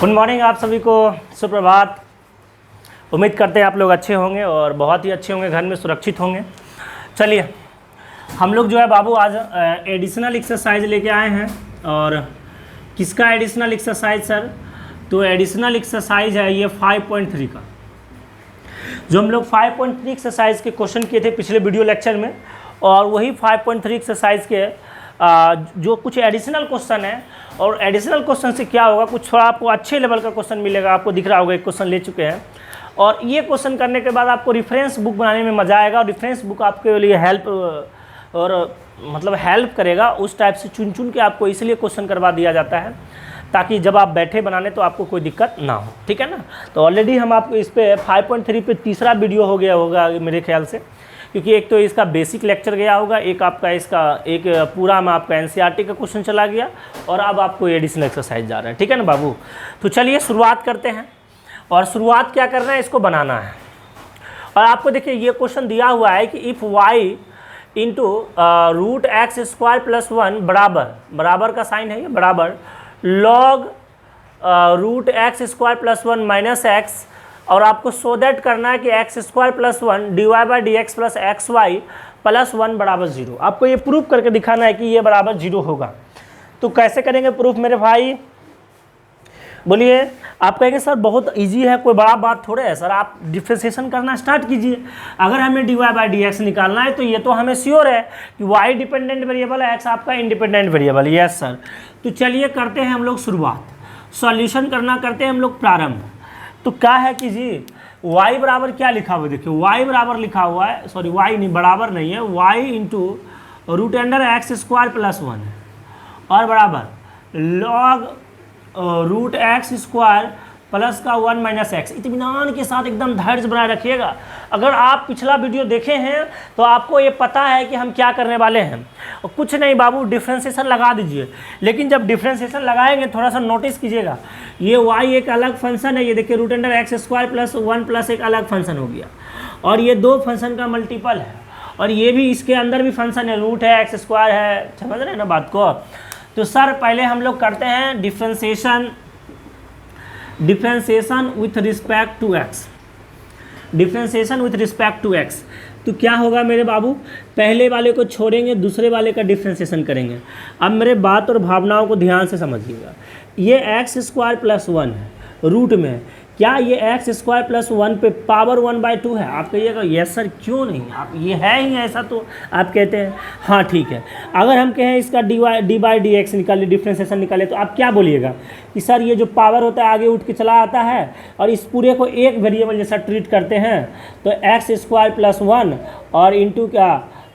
Good morning आप सभी को, सुप्रभात। उम्मीद करते हैं आप लोग अच्छे होंगे और बहुत ही अच्छे होंगे, घर में सुरक्षित होंगे। चलिए हम लोग जो है बाबू आज एडिशनल एक्सरसाइज लेके आए हैं। और किसका एडिशनल एक्सरसाइज सर? तो एडिशनल एक्सरसाइज है ये 5.3 का, जो हम लोग 5.3 एक्सरसाइज के क्वेश्चन किए थे पिछले वीडियो लेक्चर में। और वही 5.3 एक्सरसाइज के जो कुछ एडिशनल क्वेश्चन है। और एडिशनल क्वेश्चन से क्या होगा, कुछ थोड़ा आपको अच्छे लेवल का क्वेश्चन मिलेगा। आपको दिख रहा होगा एक क्वेश्चन ले चुके हैं, और ये क्वेश्चन करने के बाद आपको रेफरेंस बुक बनाने में मज़ा आएगा। और रेफरेंस बुक आपके लिए हेल्प और मतलब हेल्प करेगा। उस टाइप से चुन चुन के आपको इसलिए क्वेश्चन करवा दिया जाता है ताकि जब आप बैठे बनाने तो आपको कोई दिक्कत ना हो, ठीक है ना। तो ऑलरेडी हम आपको इस पे 5.3 पे तीसरा वीडियो हो गया होगा मेरे ख्याल से, क्योंकि एक तो इसका बेसिक लेक्चर गया होगा, एक आपका इसका एक पूरा में आपका एनसीईआरटी का क्वेश्चन चला गया, और अब आपको एडिशनल एक्सरसाइज जा रहा है, ठीक है ना बाबू। तो चलिए शुरुआत करते हैं। और शुरुआत क्या करना है, इसको बनाना है। और आपको देखिए ये क्वेश्चन दिया हुआ है कि if y into root x square plus 1 बराबर का साइन है ये, बराबर log root x square plus 1 minus x. और आपको सो दैट करना है कि x square plus 1 dy by d x plus x y plus 1 बराबर 0। आपको ये प्रूफ करके दिखाना है कि ये बराबर 0 होगा। तो कैसे करेंगे प्रूफ मेरे भाई, बोलिए। आप कहेंगे सर बहुत इजी है, कोई बड़ा बात थोड़े है सर, आप डिफ्रेंसिएशन करना स्टार्ट कीजिए। अगर हमें dy बाई डी एक्स निकालना है तो ये तो हमें श्योर है कि y डिपेंडेंट वेरिएबल है, x आपका इंडिपेंडेंट वेरिएबल। Yes sir. तो चलिए करते हैं हम लोग शुरुआत, सॉल्यूशन करना करते हैं हम लोग प्रारंभ। तो क्या है कि जी y बराबर क्या लिखा हुआ है, देखिए y बराबर लिखा हुआ है, सॉरी y नहीं, बराबर नहीं है, y into root under x square plus 1 और बराबर log root x square plus का 1 माइनस एक्स। इत्मीनान के साथ एकदम धैर्य बनाए रखिएगा। अगर आप पिछला वीडियो देखे हैं तो आपको ये पता है कि हम क्या करने वाले हैं। और कुछ नहीं बाबू, डिफ्रेंसिएशन लगा दीजिए। लेकिन जब डिफ्रेंसिएशन लगाएंगे थोड़ा सा नोटिस कीजिएगा, ये y एक अलग फंक्शन है, ये देखिए root under x square plus 1 plus एक अलग फंक्शन हो गया, और ये दो फंक्शन का मल्टीपल है, और ये भी इसके अंदर भी फंक्शन है, रूट है, एक्स स्क्वायर है। समझ रहे हैं ना बात को। तो सर पहले हम लोग करते हैं differentiation with respect to x, differentiation with respect to x. तो क्या होगा मेरे बाबू, पहले वाले को छोड़ेंगे, दूसरे वाले का डिफ्रेंसिएशन करेंगे। अब मेरे बात और भावनाओं को ध्यान से समझिएगा। ये एक्स स्क्वायर प्लस 1 है रूट में, क्या ये एक्स स्क्वायर प्लस 1 पे पावर 1/2 है? आप कहिएगा यस सर, क्यों नहीं, आप ये है ही ऐसा, तो आप कहते हैं हाँ ठीक है। अगर हम कहें इसका डी बाई डी एक्स निकाले, डिफ्रेंसिएशन निकाले, तो आप क्या बोलिएगा कि सर ये जो पावर होता है आगे उठ के चला आता है, और इस पूरे को एक वेरिएबल जैसा ट्रीट करते हैं, तो एक्स स्क्वायर प्लस 1 और इंटू क्या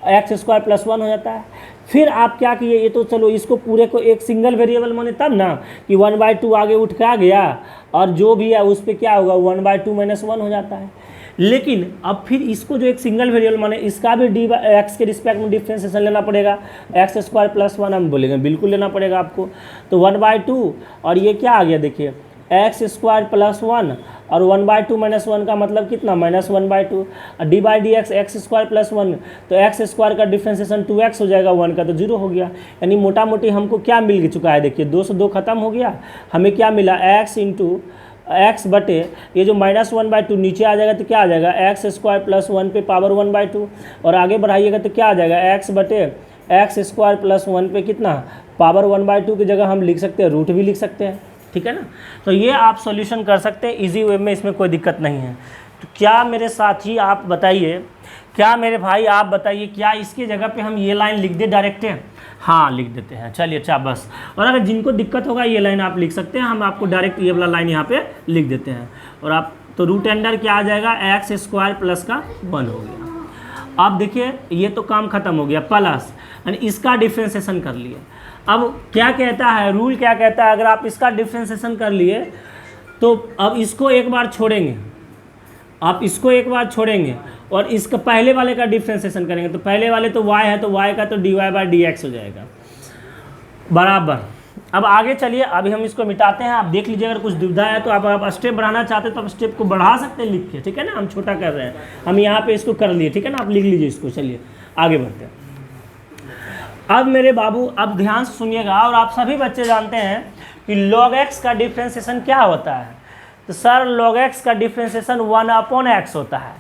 एक्स स्क्वायर प्लस 1 हो जाता है। फिर आप क्या किए, ये तो चलो इसको पूरे को एक सिंगल वेरिएबल माने तब ना कि 1/2 आगे उठ के आ गया, और जो भी है उस पर क्या होगा 1/2 माइनस 1 हो जाता है। लेकिन अब फिर इसको जो एक सिंगल वेरिएबल माने इसका भी डी एक्स के रिस्पेक्ट में डिफ्रेंसिएशन लेना पड़ेगा। एक्स स्क्वायर प्लस 1 हम बोलेंगे बिल्कुल लेना पड़ेगा आपको। तो 1/2 और ये क्या आ गया, देखिए एक्स स्क्वायर प्लस 1 और 1/2 माइनस 1 का मतलब कितना, minus 1/2। D by d x x square plus 1, तो एक्स स्क्वायर का डिफ्रेंसिएशन 2x हो जाएगा, 1 का तो 0 हो गया। यानी मोटा मोटी हमको क्या मिल चुका है, देखिए 2 से 2 खत्म हो गया, हमें क्या मिला x इंटू एक्स बटे ये जो माइनस 1/2 नीचे आ जाएगा तो क्या आ जाएगा एक्स स्क्वायर प्लस 1 पे पावर 1/2, और आगे बढ़ाइएगा तो क्या आ जाएगा एक्स बटे एक्स स्क्वायर प्लस 1 पे कितना पावर 1/2 की जगह हम लिख सकते हैं रूट भी लिख सकते हैं, ठीक है ना। तो ये आप सॉल्यूशन कर सकते हैं इजी वे में, इसमें कोई दिक्कत नहीं है। तो क्या मेरे साथी आप बताइए, क्या मेरे भाई आप बताइए, क्या इसकी जगह पे हम ये लाइन लिख दे डायरेक्ट है? हाँ लिख देते हैं, चलिए अच्छा बस। और अगर जिनको दिक्कत होगा ये लाइन आप लिख सकते हैं, हम आपको डायरेक्ट ये वाला लाइन यहाँ पे लिख देते हैं। और आप तो रूट अंडर क्या आ जाएगा एक्स स्क्वायर प्लस का 1 हो गया। अब देखिए ये तो काम खत्म हो गया, प्लस यानी इसका डिफ्रेंसिएशन कर लिए। अब क्या कहता है रूल, क्या कहता है, अगर आप इसका डिफ्रेंसिएशन कर लिए तो अब इसको एक बार छोड़ेंगे, आप इसको एक बार छोड़ेंगे और इसका पहले वाले का डिफ्रेंसिएशन करेंगे, तो पहले वाले तो y है तो y का तो dy बाई डी एक्स हो जाएगा बराबर। अब आगे चलिए, अभी हम इसको मिटाते हैं। आप देख लीजिए अगर कुछ दुविधा है तो आप स्टेप बढ़ाना चाहते हैं तो आप स्टेप को बढ़ा सकते हैं लिख के, ठीक है ना। हम छोटा कर रहे हैं, हम यहाँ पे इसको कर लिए, ठीक है ना। आप लिख लीजिए इसको, चलिए आगे बढ़ते हैं। अब मेरे बाबू अब ध्यान से सुनिएगा, और आप सभी बच्चे जानते हैं कि log x का डिफ्रेंसिएशन क्या होता है। तो सर log x का डिफ्रेंसिएशन 1/x होता है,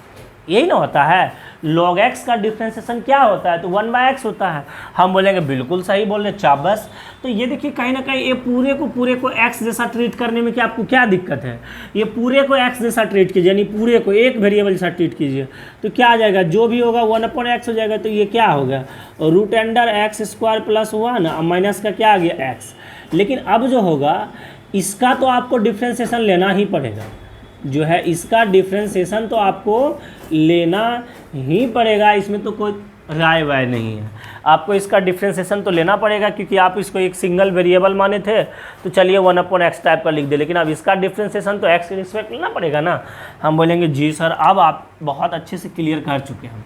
यही ना होता है। log x का डिफ्रेंसिएशन क्या होता है, तो 1/x होता है। हम बोलेंगे बिल्कुल सही बोल रहे, चाबस। तो ये देखिए कहीं ना कहीं ये पूरे को x जैसा ट्रीट करने में क्या आपको क्या दिक्कत है। ये पूरे को x जैसा ट्रीट कीजिए, यानी पूरे को एक वेरिएबल जैसा ट्रीट कीजिए, तो क्या आ जाएगा, जो भी होगा 1/x हो जाएगा। तो ये क्या होगा, √x² + 1 माइनस का क्या आ गया x। लेकिन अब जो होगा इसका तो आपको डिफ्रेंसिएशन लेना ही पड़ेगा, जो है इसका डिफ्रेंसिएशन तो आपको लेना ही पड़ेगा, इसमें तो कोई राय वाय नहीं है। आपको इसका डिफ्रेंसिएशन तो लेना पड़ेगा, क्योंकि आप इसको एक सिंगल वेरिएबल माने थे, तो चलिए 1/x टाइप का लिख दे। लेकिन अब इसका डिफ्रेंसिएशन तो x के रिस्पेक्ट लेना पड़ेगा ना। हम बोलेंगे जी सर, अब आप बहुत अच्छे से क्लियर कर चुके हैं।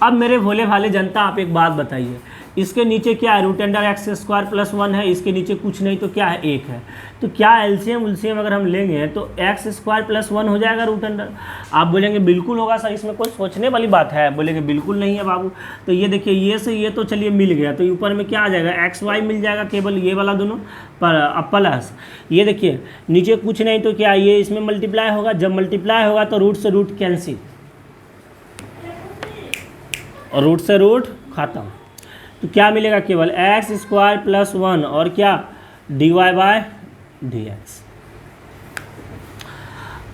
अब मेरे भोले भाले जनता, आप एक बात बताइए, इसके नीचे क्या है, √x² + 1 है, इसके नीचे कुछ नहीं तो क्या है, 1 है। तो क्या एलसीएम अगर हम लेंगे तो x² + 1 हो जाएगा √। आप बोलेंगे बिल्कुल होगा सर, इसमें कोई सोचने वाली बात है। बोलेंगे बिल्कुल नहीं है बाबू। तो ये देखिए, ये से ये तो चलिए मिल गया, तो ऊपर में क्या आ जाएगा, xy मिल जाएगा, केवल ये वाला दोनों पर प्लस ये देखिए नीचे कुछ नहीं तो क्या, ये इसमें मल्टीप्लाई होगा। जब मल्टीप्लाई होगा तो रूट से रूट कैंसिल, और रूट से रूट खत्म। तो क्या मिलेगा, केवल x² + 1 और क्या dy/dx।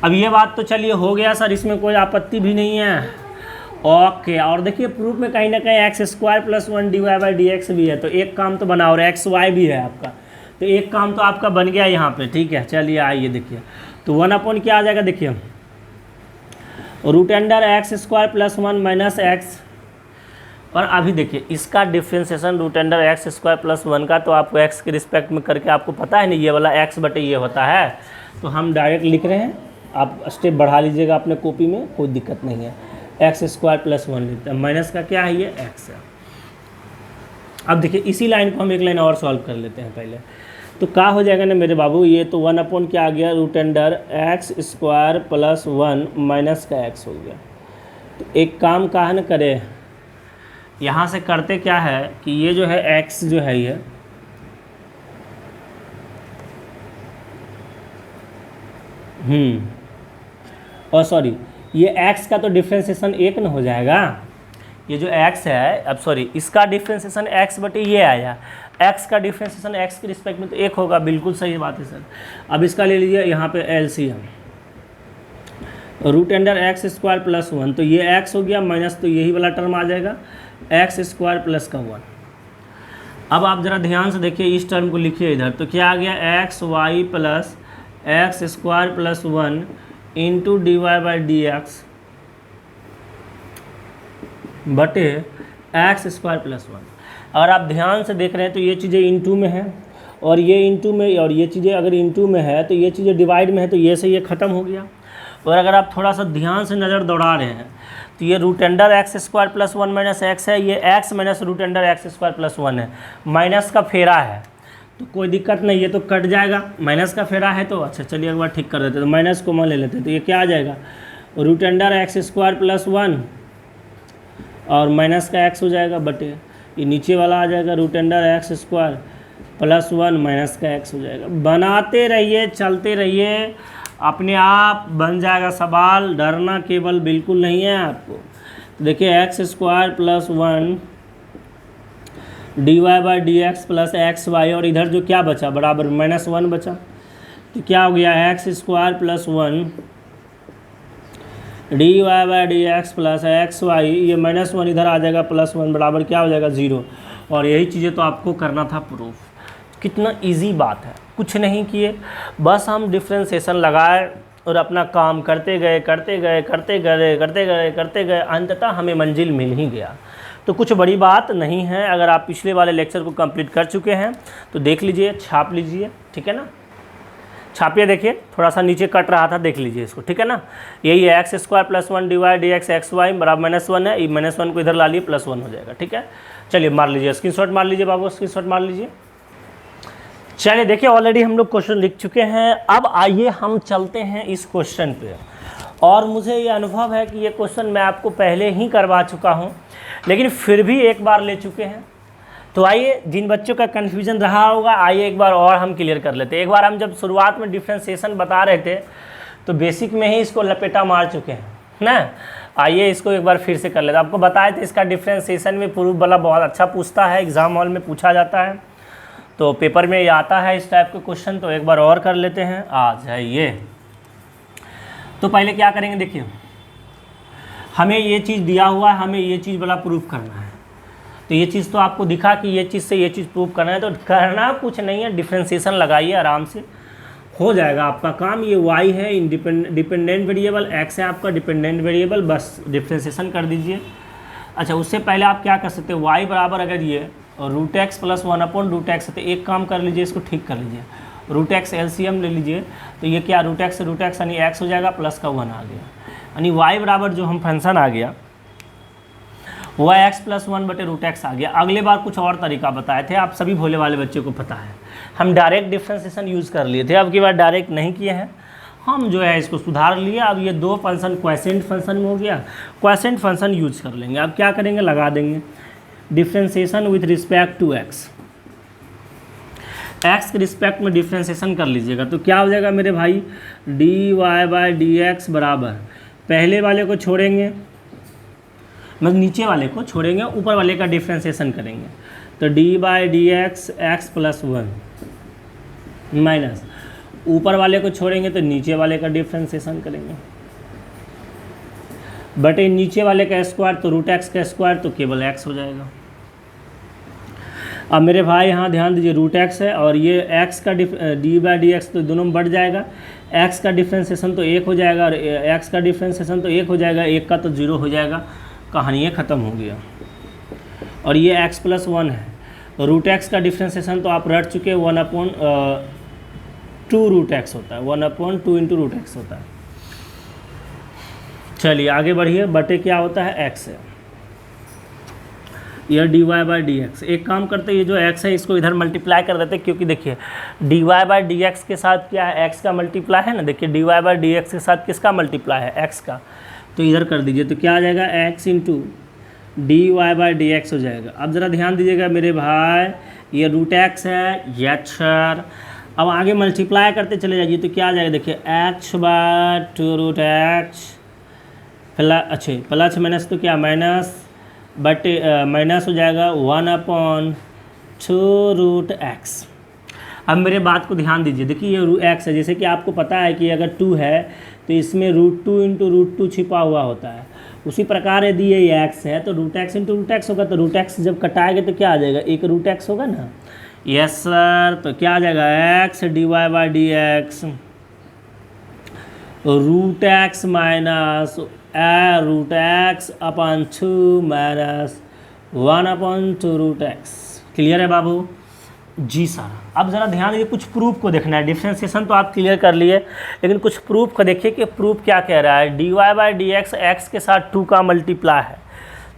अब ये बात तो चलिए हो गया सर, इसमें कोई आपत्ति भी नहीं है। ओके, और देखिए प्रूफ में कहीं ना कहीं x² + 1 dy/dx भी है, तो एक काम तो बना, और xy भी है आपका, तो एक काम तो आपका बन गया यहाँ पे। ठीक है, चलिए आइए देखिए, तो 1/ क्या आ जाएगा, देखिए √x² + 1 माइनस x। और अभी देखिए इसका डिफ्रेंसिएशन √x² + 1 का, तो आपको x के रिस्पेक्ट में करके आपको पता है नहीं, ये वाला x/, ये होता है। तो हम डायरेक्ट लिख रहे हैं, आप स्टेप बढ़ा लीजिएगा अपने कॉपी में, कोई दिक्कत नहीं है। x² + 1 लिखते हैं, माइनस का क्या है, ये x है। अब देखिए इसी लाइन को हम एक लाइन और सॉल्व कर लेते हैं पहले। तो क्या हो जाएगा ना मेरे बाबू, ये तो 1/ क्या आ गया, √x² + 1 माइनस का x हो गया। तो एक काम का है ना करे, यहाँ से करते क्या है कि ये जो है x जो है ये और सॉरी ये x का तो डिफ्रेंसिएशन 1 न हो जाएगा। ये जो x है, अब सॉरी इसका डिफ्रेंसिएशन x/, ये आया x का डिफ्रेंसिएशन x के रिस्पेक्ट में तो 1 होगा। बिल्कुल सही बात है सर। अब इसका ले लीजिए यहाँ पे एलसीएम, √x² + 1, तो ये x हो गया, माइनस तो यही वाला टर्म आ जाएगा x² + 1। अब आप ज़रा ध्यान से देखिए, इस टर्म को लिखिए इधर, तो क्या आ गया, xy + x² + 1 इंटू dy/dx बटे x² + 1। अगर आप ध्यान से देख रहे हैं तो ये चीज़ें इंटू में है, और ये इंटू में, और ये चीज़ें अगर इंटू में है तो ये चीज़ें डिवाइड में है, तो ये से ये ख़त्म हो गया। और अगर आप थोड़ा सा ध्यान से नज़र दौड़ा रहे हैं तो ये √x² + 1 माइनस x है, ये x माइनस √x² + 1 है, माइनस का फेरा है, तो कोई दिक्कत नहीं, ये तो कट जाएगा। माइनस का फेरा है तो अच्छा, चलिए एक बार ठीक कर देते हैं, तो माइनस को मान ले लेते हैं। तो ये क्या आ जाएगा, √x² + 1 और माइनस का x हो जाएगा, बटे ये नीचे वाला आ जाएगा √x² + 1 माइनस का x हो जाएगा। बनाते रहिए, चलते रहिए, अपने आप बन जाएगा सवाल, डरना केवल बिल्कुल नहीं है आपको। तो देखिए x² + 1 dy/dx + xy, और इधर जो क्या बचा, बराबर -1 बचा, तो क्या हो गया, x² + 1 dy/dx + xy, ये -1 इधर आ जाएगा, +1 बराबर क्या हो जाएगा, 0। और यही चीज़ें तो आपको करना था प्रूफ। कितना इजी बात है, कुछ नहीं किए, बस हम डिफ्रेंसिएशन लगाए और अपना काम करते गए करते गए करते गए करते गए करते गए, अंततः हमें मंजिल मिल ही गया। तो कुछ बड़ी बात नहीं है। अगर आप पिछले वाले लेक्चर को कंप्लीट कर चुके हैं तो देख लीजिए, छाप लीजिए, ठीक है ना, छापिए, देखिए थोड़ा सा नीचे कट रहा था, देख लीजिए इसको, ठीक है ना। यही है x² + 1 dy/dx xy बराबर -1 है, ये -1 को इधर ला लिए, +1 हो जाएगा, ठीक है। चलिए मार लीजिए, स्क्रीनशॉट मार लीजिए बाबू, स्क्रीनशॉट मार लीजिए। चलिए देखिए, ऑलरेडी हम लोग क्वेश्चन लिख चुके हैं। अब आइए हम चलते हैं इस क्वेश्चन पे, और मुझे ये अनुभव है कि ये क्वेश्चन मैं आपको पहले ही करवा चुका हूँ, लेकिन फिर भी एक बार ले चुके हैं, तो आइए, जिन बच्चों का कन्फ्यूजन रहा होगा, आइए एक बार और हम क्लियर कर लेते हैं। एक बार हम जब शुरुआत में डिफ्रेंसिएशन बता रहे थे तो बेसिक में ही इसको लपेटा मार चुके हैं ना। आइए इसको एक बार फिर से कर लेते हैं। आपको बताए थे इसका डिफ्रेंसिएशन में प्रूफ वाला बहुत अच्छा पूछता है, एग्जाम हॉल में पूछा जाता है, तो पेपर में ये आता है इस टाइप के क्वेश्चन। तो एक बार और कर लेते हैं, आ जाइए। तो पहले क्या करेंगे, देखिए हमें ये चीज़ दिया हुआ है, हमें ये चीज़ वाला प्रूफ करना है। तो ये चीज़ तो आपको दिखा कि ये चीज़ से ये चीज़ प्रूफ करना है, तो करना कुछ नहीं है, डिफ्रेंसिएशन लगाइए, आराम से हो जाएगा आपका काम। ये y है डिपेंडेंट वेरिएबल, x है आपका डिपेंडेंट वेरिएबल, बस डिफ्रेंसिएशन कर दीजिए। अच्छा, उससे पहले आप क्या कर सकते हैं, y बराबर अगर ये और रूट एक्स प्लस 1/√x है, तो एक काम कर लीजिए, इसको ठीक कर लीजिए, रूट एक्स एलसीएम ले लीजिए। तो ये क्या रूट एक्स यानी x हो जाएगा, प्लस का 1 आ गया, यानी y बराबर जो हम फंक्शन आ गया वह x + 1/√x आ गया। अगले बार कुछ और तरीका बताए थे, आप सभी भोले वाले बच्चों को पता है, हम डायरेक्ट डिफ्रेंसिएशन यूज़ कर लिए थे, अब की बार डायरेक्ट नहीं किए हैं, हम जो है इसको सुधार लिए। अब ये दो फंक्शन क्वोशिएंट फंक्शन में हो गया, क्वोशिएंट फंक्शन यूज कर लेंगे। अब क्या करेंगे, लगा देंगे differentiation with respect to x के रिस्पेक्ट में डिफ्रेंसिएशन कर लीजिएगा। तो क्या हो जाएगा मेरे भाई, dy/dx बराबर, पहले वाले को छोड़ेंगे, मतलब नीचे वाले को छोड़ेंगे, ऊपर वाले का डिफ्रेंसिएशन करेंगे। तो dy/dx x + 1 माइनस, ऊपर वाले को छोड़ेंगे तो नीचे वाले का डिफ्रेंसिएशन करेंगे, बटे नीचे वाले का स्क्वायर, तो रूट एक्स का स्क्वायर, तो केवल x हो जाएगा। अब मेरे भाई यहाँ ध्यान दीजिए, रूट एक्स है और ये x का dy/dx तो दोनों में बढ़ जाएगा, x का डिफ्रेंसिएशन तो 1 हो जाएगा और x का डिफ्रेंसिएशन तो 1 हो जाएगा, 1 का तो 0 हो जाएगा, कहानी ख़त्म हो गया। और ये x + 1 है, रूट एक्स का डिफ्रेंसिएशन तो आप रट चुके, 1/2√x होता है, 1/2 × रूट एक्स होता है। चलिए आगे बढ़िए, बटे क्या होता है, x है, यह dy/dx। एक काम करते हैं, ये जो x है इसको इधर मल्टीप्लाई कर देते हैं, क्योंकि देखिए dy/dx के साथ क्या है, x का मल्टीप्लाई है ना। देखिए dy/dx के साथ किसका मल्टीप्लाई है, x का, तो इधर कर दीजिए। तो क्या आ जाएगा, x × dy/dx हो जाएगा। अब ज़रा ध्यान दीजिएगा मेरे भाई, ये रूट एक्स है, यच सर। अब आगे मल्टीप्लाई करते चले जाइए, तो क्या आ जाएगा, देखिए x/2√x प्लस माइनस, तो क्या माइनस, बट माइनस हो जाएगा 1/2√x। अब मेरे बात को ध्यान दीजिए, देखिए ये x है, जैसे कि आपको पता है कि अगर 2 है तो इसमें √2 × √2 छिपा हुआ होता है। उसी प्रकार यदि ये x है तो √x × √x होगा, तो √x जब कटाएंगे तो क्या आ जाएगा, एक √x होगा ना। यस सर, तो क्या आ जाएगा, x dy/dx √x minus √x/2 minus 1/2√x। Clear है बाबू जी सर। अब ज़रा ध्यान दीजिए, कुछ प्रूफ को देखना है, डिफ्रेंसिएशन तो आप क्लियर कर लिए, लेकिन कुछ प्रूफ को देखिए कि प्रूफ क्या कह रहा है। dy/dx x के साथ 2 का मल्टीप्लाई है,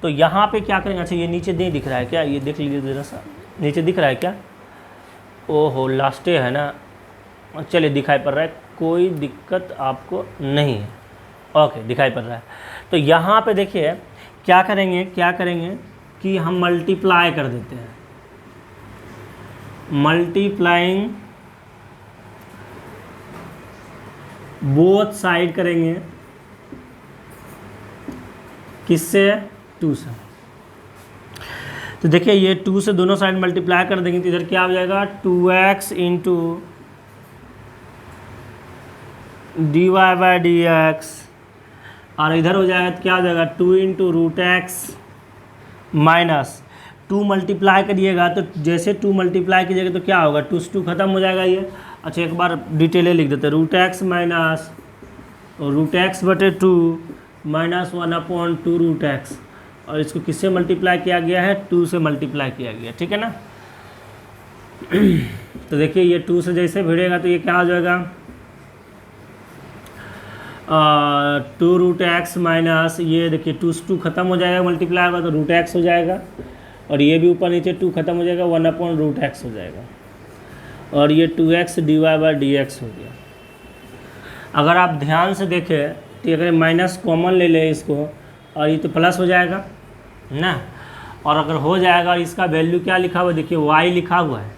तो यहाँ पे क्या करेंगे। अच्छा, ये नीचे नहीं दिख रहा है क्या, ये देख लीजिए ज़रा सा, नीचे दिख रहा है क्या, ओहो लास्टे है ना, चलिए दिखाई पड़ रहा है, कोई दिक्कत आपको नहीं है, ओके दिखाई पड़ रहा है। तो यहाँ पे देखिए क्या करेंगे कि हम मल्टीप्लाई कर देते हैं, मल्टीप्लाइंग बोथ साइड करेंगे, किससे, 2 से। तो देखिए ये 2 से दोनों साइड मल्टीप्लाई कर देंगे, तो इधर क्या हो जाएगा, 2x × dy/dx, और इधर हो जाएगा तो क्या हो जाएगा, 2 × √x माइनस 2 मल्टीप्लाई करिएगा, तो जैसे 2 मल्टीप्लाई कीजिएगा तो क्या होगा, 2 से 2 खत्म हो जाएगा ये। अच्छा एक बार डिटेल लिख देते हैं, √x minus √x/2 minus 1/2√x, और इसको किससे मल्टीप्लाई किया गया है, 2 से मल्टीप्लाई किया गया, ठीक है ना। तो देखिए ये 2 से जैसे भिड़ेगा तो ये क्या हो जाएगा, 2√x माइनस, ये देखिए 2 से 2 खत्म हो जाएगा, मल्टीप्लाई होगा तो √x हो जाएगा, और ये भी ऊपर नीचे 2 खत्म हो जाएगा, 1/√x हो जाएगा, और ये 2x dy/dx हो गया। अगर आप ध्यान से देखें तो अगर माइनस कॉमन ले लें इसको, और ये तो प्लस हो जाएगा ना, और अगर हो जाएगा और इसका वैल्यू क्या लिखा हुआ है, देखिए y लिखा हुआ है,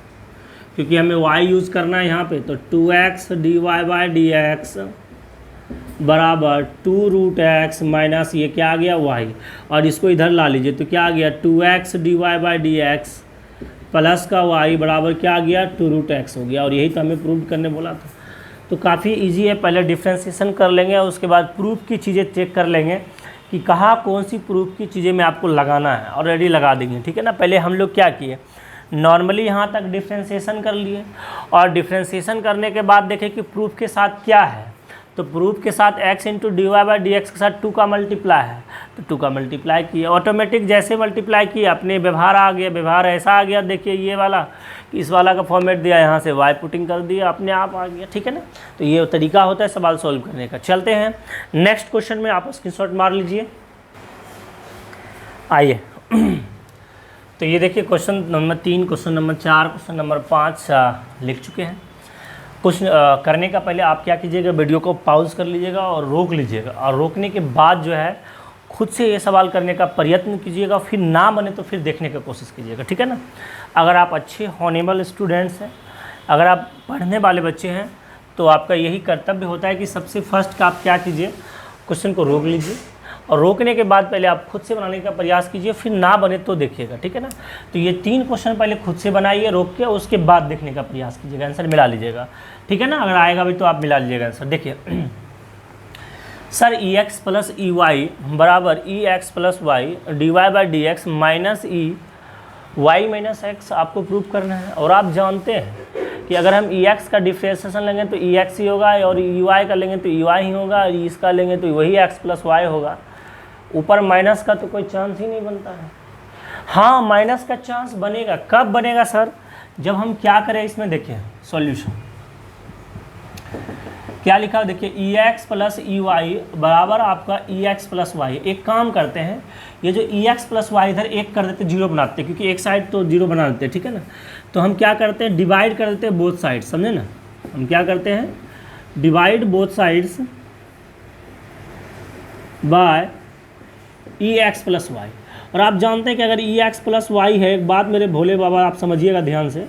क्योंकि हमें y यूज़ करना है यहाँ पे, तो 2x dy/dx बराबर 2√x माइनस ये क्या आ गया y, और इसको इधर ला लीजिए तो क्या आ गया 2x dy/dx प्लस का y बराबर क्या आ गया 2√x हो गया। और यही तो हमें प्रूव करने बोला था। तो काफ़ी इजी है, पहले डिफ्रेंशिएशन कर लेंगे और उसके बाद प्रूफ की चीज़ें चेक कर लेंगे कि कहाँ कौन सी प्रूफ की चीज़ें में आपको लगाना है, और रेडी लगा देंगे, ठीक है ना। पहले हम लोग क्या किए, नॉर्मली यहाँ तक डिफ्रेंशिएशन कर लिए, और डिफ्रेंशिएशन करने के बाद देखें कि प्रूफ के साथ क्या है। तो प्रूफ के साथ x इंटू dy/dx के साथ 2 का मल्टीप्लाई है, तो 2 का मल्टीप्लाई किए, ऑटोमेटिक जैसे मल्टीप्लाई किए अपने व्यवहार आ गया, व्यवहार ऐसा आ गया, देखिए ये वाला, इस वाला का फॉर्मेट दिया, यहाँ से y पुटिंग कर दिया, अपने आप आ गया, ठीक है ना। तो ये तरीका होता है सवाल सॉल्व करने का। चलते हैं नेक्स्ट क्वेश्चन में, आप स्क्रीनशॉट मार लीजिए। आइए तो ये देखिए question number 3, question number 4, question number 5 लिख चुके हैं। कुछ करने का पहले आप क्या कीजिएगा, वीडियो को पॉज कर लीजिएगा और रोक लीजिएगा, और रोकने के बाद जो है खुद से ये सवाल करने का प्रयत्न कीजिएगा, फिर ना बने तो फिर देखने की कोशिश कीजिएगा, ठीक है ना। अगर आप अच्छे हॉनेबल स्टूडेंट्स हैं, अगर आप पढ़ने वाले बच्चे हैं, तो आपका यही कर्तव्य होता है कि सबसे फर्स्ट का आप क्या कीजिए, क्वेश्चन को रोक लीजिए, और रोकने के बाद पहले आप खुद से बनाने का प्रयास कीजिए, फिर ना बने तो देखिएगा, ठीक है ना। तो ये 3 क्वेश्चन पहले खुद से बनाइए रोक के, उसके बाद देखने का प्रयास कीजिएगा, आंसर मिला लीजिएगा, ठीक है ना। अगर आएगा भी तो आप मिला लीजिएगा आंसर। देखिए sir ex plus e y बराबर ex plus y dy/dx minus e y minus x आपको प्रूव करना है। और आप जानते हैं कि अगर हम ex का डिफ्रेंशिएशन लेंगे तो ex ही होगा, और ey का लेंगे तो ey ही होगा, और इसका लेंगे तो वही x प्लस वाई होगा। ऊपर माइनस का तो कोई चांस ही नहीं बनता है। हाँ, माइनस का चांस बनेगा, कब बनेगा सर, जब हम क्या करें, इसमें देखिए सॉल्यूशन क्या लिखा है, देखिए ex प्लस ई वाई बराबर आपका ex प्लस वाई। एक काम करते हैं, ये जो ex प्लस वाई इधर एक कर देते, जीरो बनाते हैं, क्योंकि एक साइड तो जीरो बना देते हैं, ठीक है ना। तो हम क्या करते हैं, डिवाइड कर देते हैं बोथ साइड, समझे ना। हम क्या करते हैं, divide both sides by ex plus y. और आप जानते हैं कि अगर ex प्लस वाई है, एक बात मेरे भोले बाबा आप समझिएगा ध्यान से,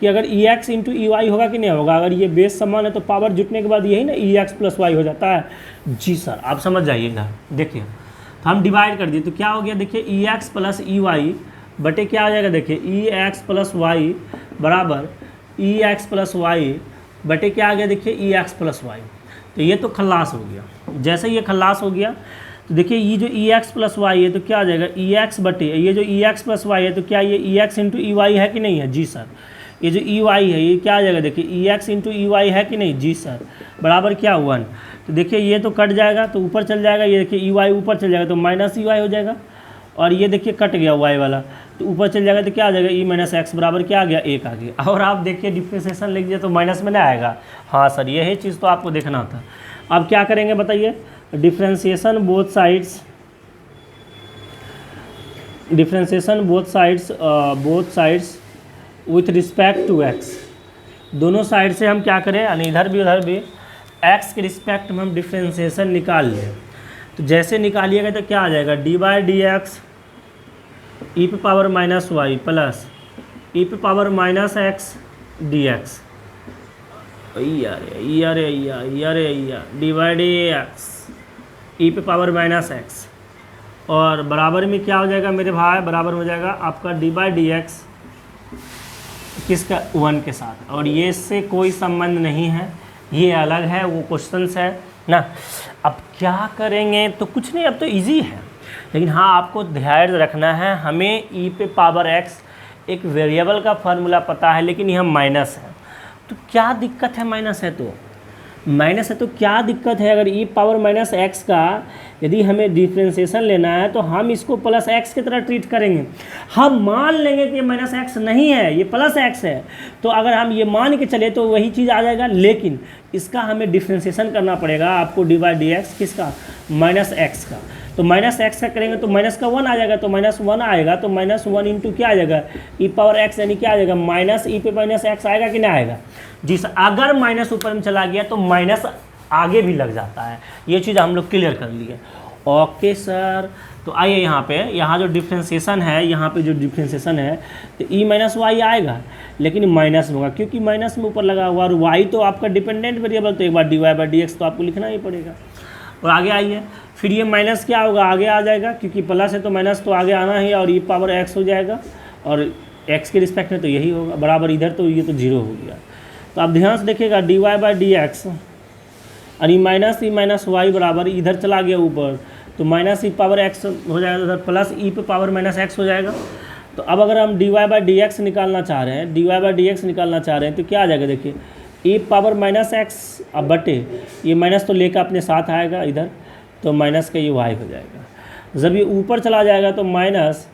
कि अगर ex इंटू ई वाई होगा कि नहीं होगा, अगर ये बेस समान है तो पावर जुटने के बाद यही ना ex प्लस वाई हो जाता है। जी सर, आप समझ जाइएगा। देखिए तो हम डिवाइड कर दिए तो क्या हो गया, देखिए ex प्लस ई वाई बटे क्या हो जाएगा, देखिए ex प्लस वाई बराबर ex प्लस वाई बटे क्या आ गया, देखिए ex प्लस वाई। तो ये तो खल्लास हो गया। जैसे ये खल्लास हो गया तो देखिए ये जो ex प्लस वाई है तो क्या आ जाएगा ex बटे ये जो ex प्लस वाई है, तो क्या ये ex इंटू ई वाई है कि नहीं है, जी सर। ये जो ई वाई है ये क्या आ जाएगा, देखिए ex इंटू ई वाई है कि नहीं, जी सर, बराबर क्या 1। तो देखिए ये तो कट जाएगा तो ऊपर चल जाएगा, ये देखिए ई वाई ऊपर चल जाएगा तो माइनस ई वाई हो जाएगा, और ये देखिए कट गया वाई वाला तो ऊपर चल जाएगा तो क्या आ जाएगा, ई माइनस एक्स बराबर क्या आ गया, 1 आ गया। और आप देखिए डिफ्रेंशिएशन लिख दिया तो माइनस में ना आएगा। हाँ सर, यही चीज़ तो आपको देखना था। अब क्या करेंगे बताइए, differentiation both sides with respect to x। दोनों साइड से हम क्या करें, यानी इधर भी उधर भी x के रिस्पेक्ट में हम डिफ्रेंशिएशन निकाल लें। तो जैसे निकालिएगा तो क्या आ जाएगा, dy/dx ई पे पावर माइनस वाई प्लस ई पे power minus x dx dy/dx ई पे पावर माइनस एक्स, और बराबर में क्या हो जाएगा मेरे भाई, बराबर हो जाएगा आपका dy/dx किसका, 1 के साथ। और ये इससे कोई संबंध नहीं है, ये अलग है, वो क्वेश्चंस है ना। अब क्या करेंगे, तो कुछ नहीं, अब तो इजी है, लेकिन हाँ आपको ध्यान रखना है, हमें ई पे पावर एक्स एक वेरिएबल का फार्मूला पता है, लेकिन यह माइनस है। तो क्या दिक्कत है, माइनस है तो क्या दिक्कत है। अगर ई पावर माइनस एक्स का यदि हमें डिफ्रेंशिएशन लेना है तो हम इसको प्लस एक्स की तरह ट्रीट करेंगे। हम मान लेंगे कि ये माइनस एक्स नहीं है, ये प्लस एक्स है, तो अगर हम ये मान के चले तो वही चीज़ आ जाएगा, लेकिन इसका हमें डिफ्रेंशिएशन करना पड़ेगा आपको dy/dx किसका, माइनस एक्स का। तो माइनस एक्स का करेंगे तो माइनस का 1 आ जाएगा, तो माइनस 1 आएगा तो माइनस 1 इंटू क्या आ जाएगा, ई पावर एक्स, यानी क्या आ जाएगा, माइनस ई पे माइनस एक्स आएगा कि नहीं आएगा, जी सर। अगर माइनस ऊपर में चला गया तो माइनस आगे भी लग जाता है, ये चीज़ हम लोग क्लियर कर लिए। ओके सर, तो आइए यहाँ जो डिफ्रेंसिएशन है, यहाँ पे जो डिफ्रेंसिएशन है तो ई माइनस वाई आएगा, लेकिन माइनस होगा क्योंकि माइनस में ऊपर लगा हुआ, और वाई तो आपका डिपेंडेंट वेरिएबल, तो एक बार d y by d x तो आपको लिखना ही पड़ेगा। और आगे आइए, फिर ये माइनस क्या होगा, आगे आ जाएगा, क्योंकि प्लस है तो माइनस तो आगे आना ही, और ई पावर एक्स हो जाएगा, और एक्स के रिस्पेक्ट में तो यही होगा बराबर, इधर तो ये तो जीरो हो गया। तो आप ध्यान से देखिएगा, d y by d x और ई माइनस वाई बराबर इधर चला गया ऊपर, तो माइनस ई पावर एक्स हो जाएगा, उधर प्लस ई पे पावर माइनस एक्स हो जाएगा। तो अब अगर हम d y by d x निकालना चाह रहे हैं, d y by d x निकालना चाह रहे हैं, तो क्या आ जाएगा, देखिए ई पावर माइनस एक्स अब बटे ये माइनस तो लेकर अपने साथ आएगा इधर, तो माइनस का ये वाई हो जाएगा। जब ये ऊपर चला जाएगा तो माइनस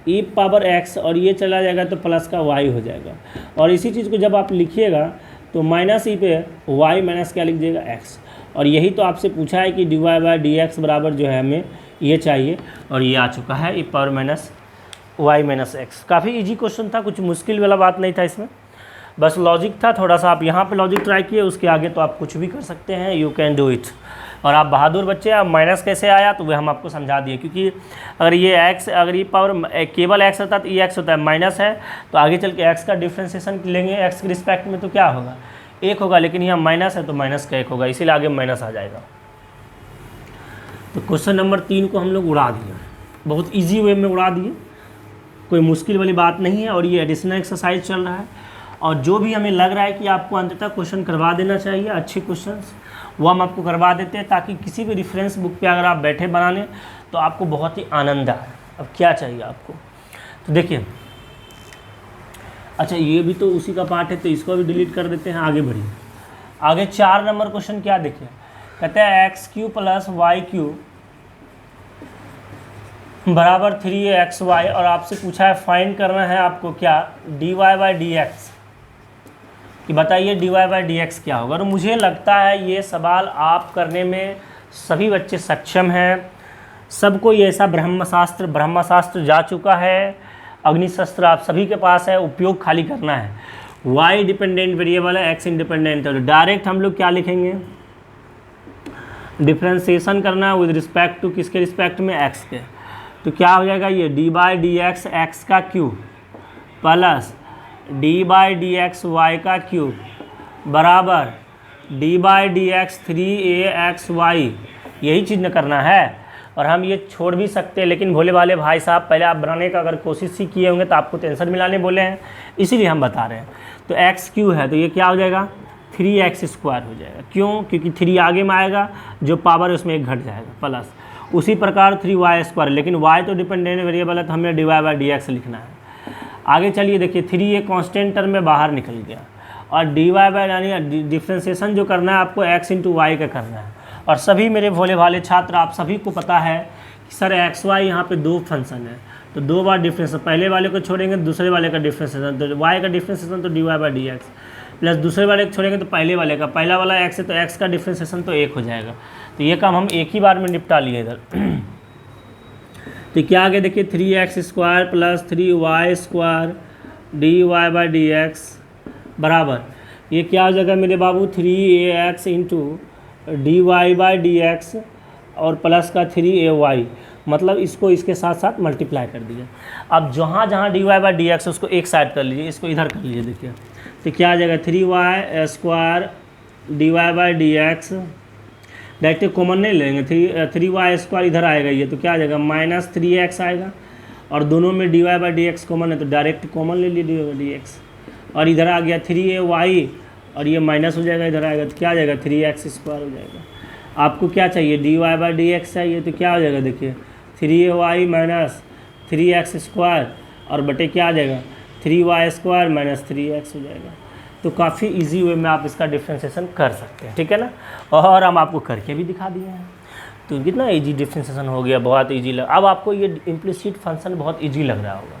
ई पावर एक्स, और ये चला जाएगा तो प्लस का वाई हो जाएगा। और इसी चीज़ को जब आप लिखिएगा तो माइनस ई पे वाई माइनस क्या लिख दिएगा, एक्स। और यही तो आपसे पूछा है कि d y by d x बराबर जो है हमें ये चाहिए, और ये आ चुका है e power minus y minus x. काफ़ी इजी क्वेश्चन था, कुछ मुश्किल वाला बात नहीं था इसमें, बस लॉजिक था थोड़ा सा। आप यहाँ पे लॉजिक ट्राई किए, उसके आगे तो आप कुछ भी कर सकते हैं, यू कैन डू इट। और आप बहादुर बच्चे, आप माइनस कैसे आया तो वह हम आपको समझा दिए, क्योंकि अगर ये एक्स, अगर ये पावर केवल एक्स होता है तो ये एक्स होता है, माइनस है तो आगे चल के एक्स का डिफ्रेंसिएशन लेंगे एक्स के रिस्पेक्ट में तो क्या होगा, एक होगा, लेकिन यहाँ माइनस है तो माइनस का एक होगा, इसीलिए आगे माइनस आ जाएगा। तो क्वेश्चन नंबर 3 को हम लोग उड़ा दिए, बहुत ईजी वे में उड़ा दिए, कोई मुश्किल वाली बात नहीं है। और ये एडिशनल एक्सरसाइज चल रहा है, और जो भी हमें लग रहा है कि आपको अंततः क्वेश्चन करवा देना चाहिए, अच्छे क्वेश्चंस वो हम आपको करवा देते हैं, ताकि किसी भी रेफरेंस बुक पे अगर आप बैठे बनाने तो आपको बहुत ही आनंद आए। अब क्या चाहिए आपको, तो देखिए, अच्छा ये भी तो उसी का पार्ट है, तो इसको भी डिलीट कर देते हैं, आगे बढ़िए। आगे 4 नंबर क्वेश्चन क्या देखिए, कहते हैं x cube plus y cube बराबर 3xy, और आपसे पूछा है फाइंड करना है आपको क्या, d y by d x, कि बताइए d y by d x क्या होगा। और मुझे लगता है ये सवाल आप करने में सभी बच्चे सक्षम हैं, सबको ये ऐसा ब्रह्मशास्त्र जा चुका है, अग्निशस्त्र आप सभी के पास है, उपयोग खाली करना है। y डिपेंडेंट वेरिएबल है, x इंडिपेंडेंट है, तो डायरेक्ट हम लोग क्या लिखेंगे, डिफ्रेंसिएशन करना है विद रिस्पेक्ट टू किसके रिस्पेक्ट में, x के। तो क्या हो जाएगा, ये d by d x x का cube plus d by d x y का क्यूब बराबर d by d x 3aXy, यही चीज़ न करना है। और हम ये छोड़ भी सकते हैं, लेकिन भोले भाले भाई साहब पहले आप बनाने का अगर कोशिश ही किए होंगे तो आपको टेंशन मिलाने बोले हैं, इसीलिए हम बता रहे हैं। तो एक्स क्यू है तो ये क्या हो जाएगा, 3x² हो जाएगा। क्यों, क्योंकि 3 आगे में आएगा, जो पावर है उसमें एक घट जाएगा, प्लस उसी प्रकार 3y², लेकिन y तो डिपेंडेंट वेरिएबल है तो हमें d y by d x लिखना है। आगे चलिए देखिए, 3 ये कांस्टेंट टर्म में बाहर निकल गया, और डी वाई बाई यानी डिफ्रेंसिएशन जो करना है आपको x इंटू वाई का करना है। और सभी मेरे भोले भाले छात्र, आप सभी को पता है कि सर XY यहाँ पे 2 फंक्शन है, तो 2 बार डिफ्रेंस, पहले वाले को छोड़ेंगे दूसरे वाले का डिफ्रेंसिएशन, तो y का डिफ्रेंसिएशन तो d y by d x, plus दूसरे वाले को छोड़ेंगे तो पहले वाले का, पहला वाला x है तो x का डिफ्रेंसिएशन तो 1 हो जाएगा। तो ये काम हम एक ही बार में निपटा लिए इधर। तो क्या आगे देखिए, 3x² plus 3y² d y by d x बराबर, ये क्या हो जाएगा मेरे बाबू, 3ax into d y by d x और प्लस का 3ay, मतलब इसको इसके साथ साथ मल्टीप्लाई कर दिया। अब जहाँ जहाँ d y by d x उसको एक साइड कर लीजिए, इसको इधर कर लीजिए, देखिए तो क्या आ जाएगा, 3y² d y by d x, direct common नहीं लेंगे, 3y² इधर आएगा ये, तो क्या आ जाएगा, माइनस 3x आएगा, और दोनों में d y by d x common है तो डायरेक्ट कॉमन ले लिए d y by d x, और इधर आ गया 3ay, और ये माइनस हो जाएगा, इधर आएगा तो क्या आ जाएगा, 3x² हो जाएगा। आपको क्या चाहिए, d y by d x चाहिए, तो क्या हो जाएगा, देखिए 3ay माइनस 3x² और बटे क्या आ जाएगा, 3y² माइनस 3x हो जाएगा। तो काफ़ी इजी वे में आप इसका डिफ्रेंसिएशन कर सकते हैं, ठीक है ना। और हम आपको करके भी दिखा दिए हैं, तो कितना इजी डिफ्रेंसिएशन हो गया, बहुत इजी लग। अब आपको ये इम्प्लिसिट फंक्शन बहुत इजी लग रहा होगा,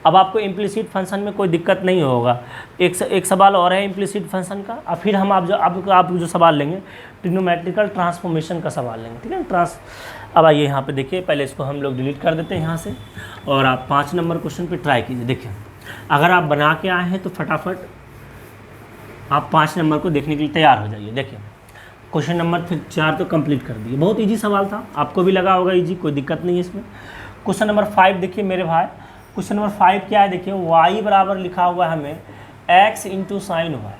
अब आपको इम्प्लिसिट फंक्शन में कोई दिक्कत नहीं होगा। एक सवाल और है इम्प्लिसिट फंक्शन का, और फिर हम आप जो सवाल लेंगे ट्रिग्नोमेट्रिकल ट्रांसफॉर्मेशन का सवाल लेंगे, ठीक है ना। अब आइए यहाँ पे देखिए, पहले इसको हम लोग डिलीट कर देते हैं यहाँ से, और आप 5 नंबर क्वेश्चन पे ट्राई कीजिए। देखिए अगर आप बना के आए हैं तो फटाफट आप 5 नंबर को देखने के लिए तैयार हो जाइए। देखिए क्वेश्चन नंबर फिर 4 तो कंप्लीट कर दिए, बहुत इजी सवाल था, आपको भी लगा होगा इजी, कोई दिक्कत नहीं है इसमें। क्वेश्चन नंबर 5 देखिए मेरे भाई, क्वेश्चन नंबर 5 क्या है देखिए, y बराबर लिखा हुआ है हमें x इंटू साइन वाई,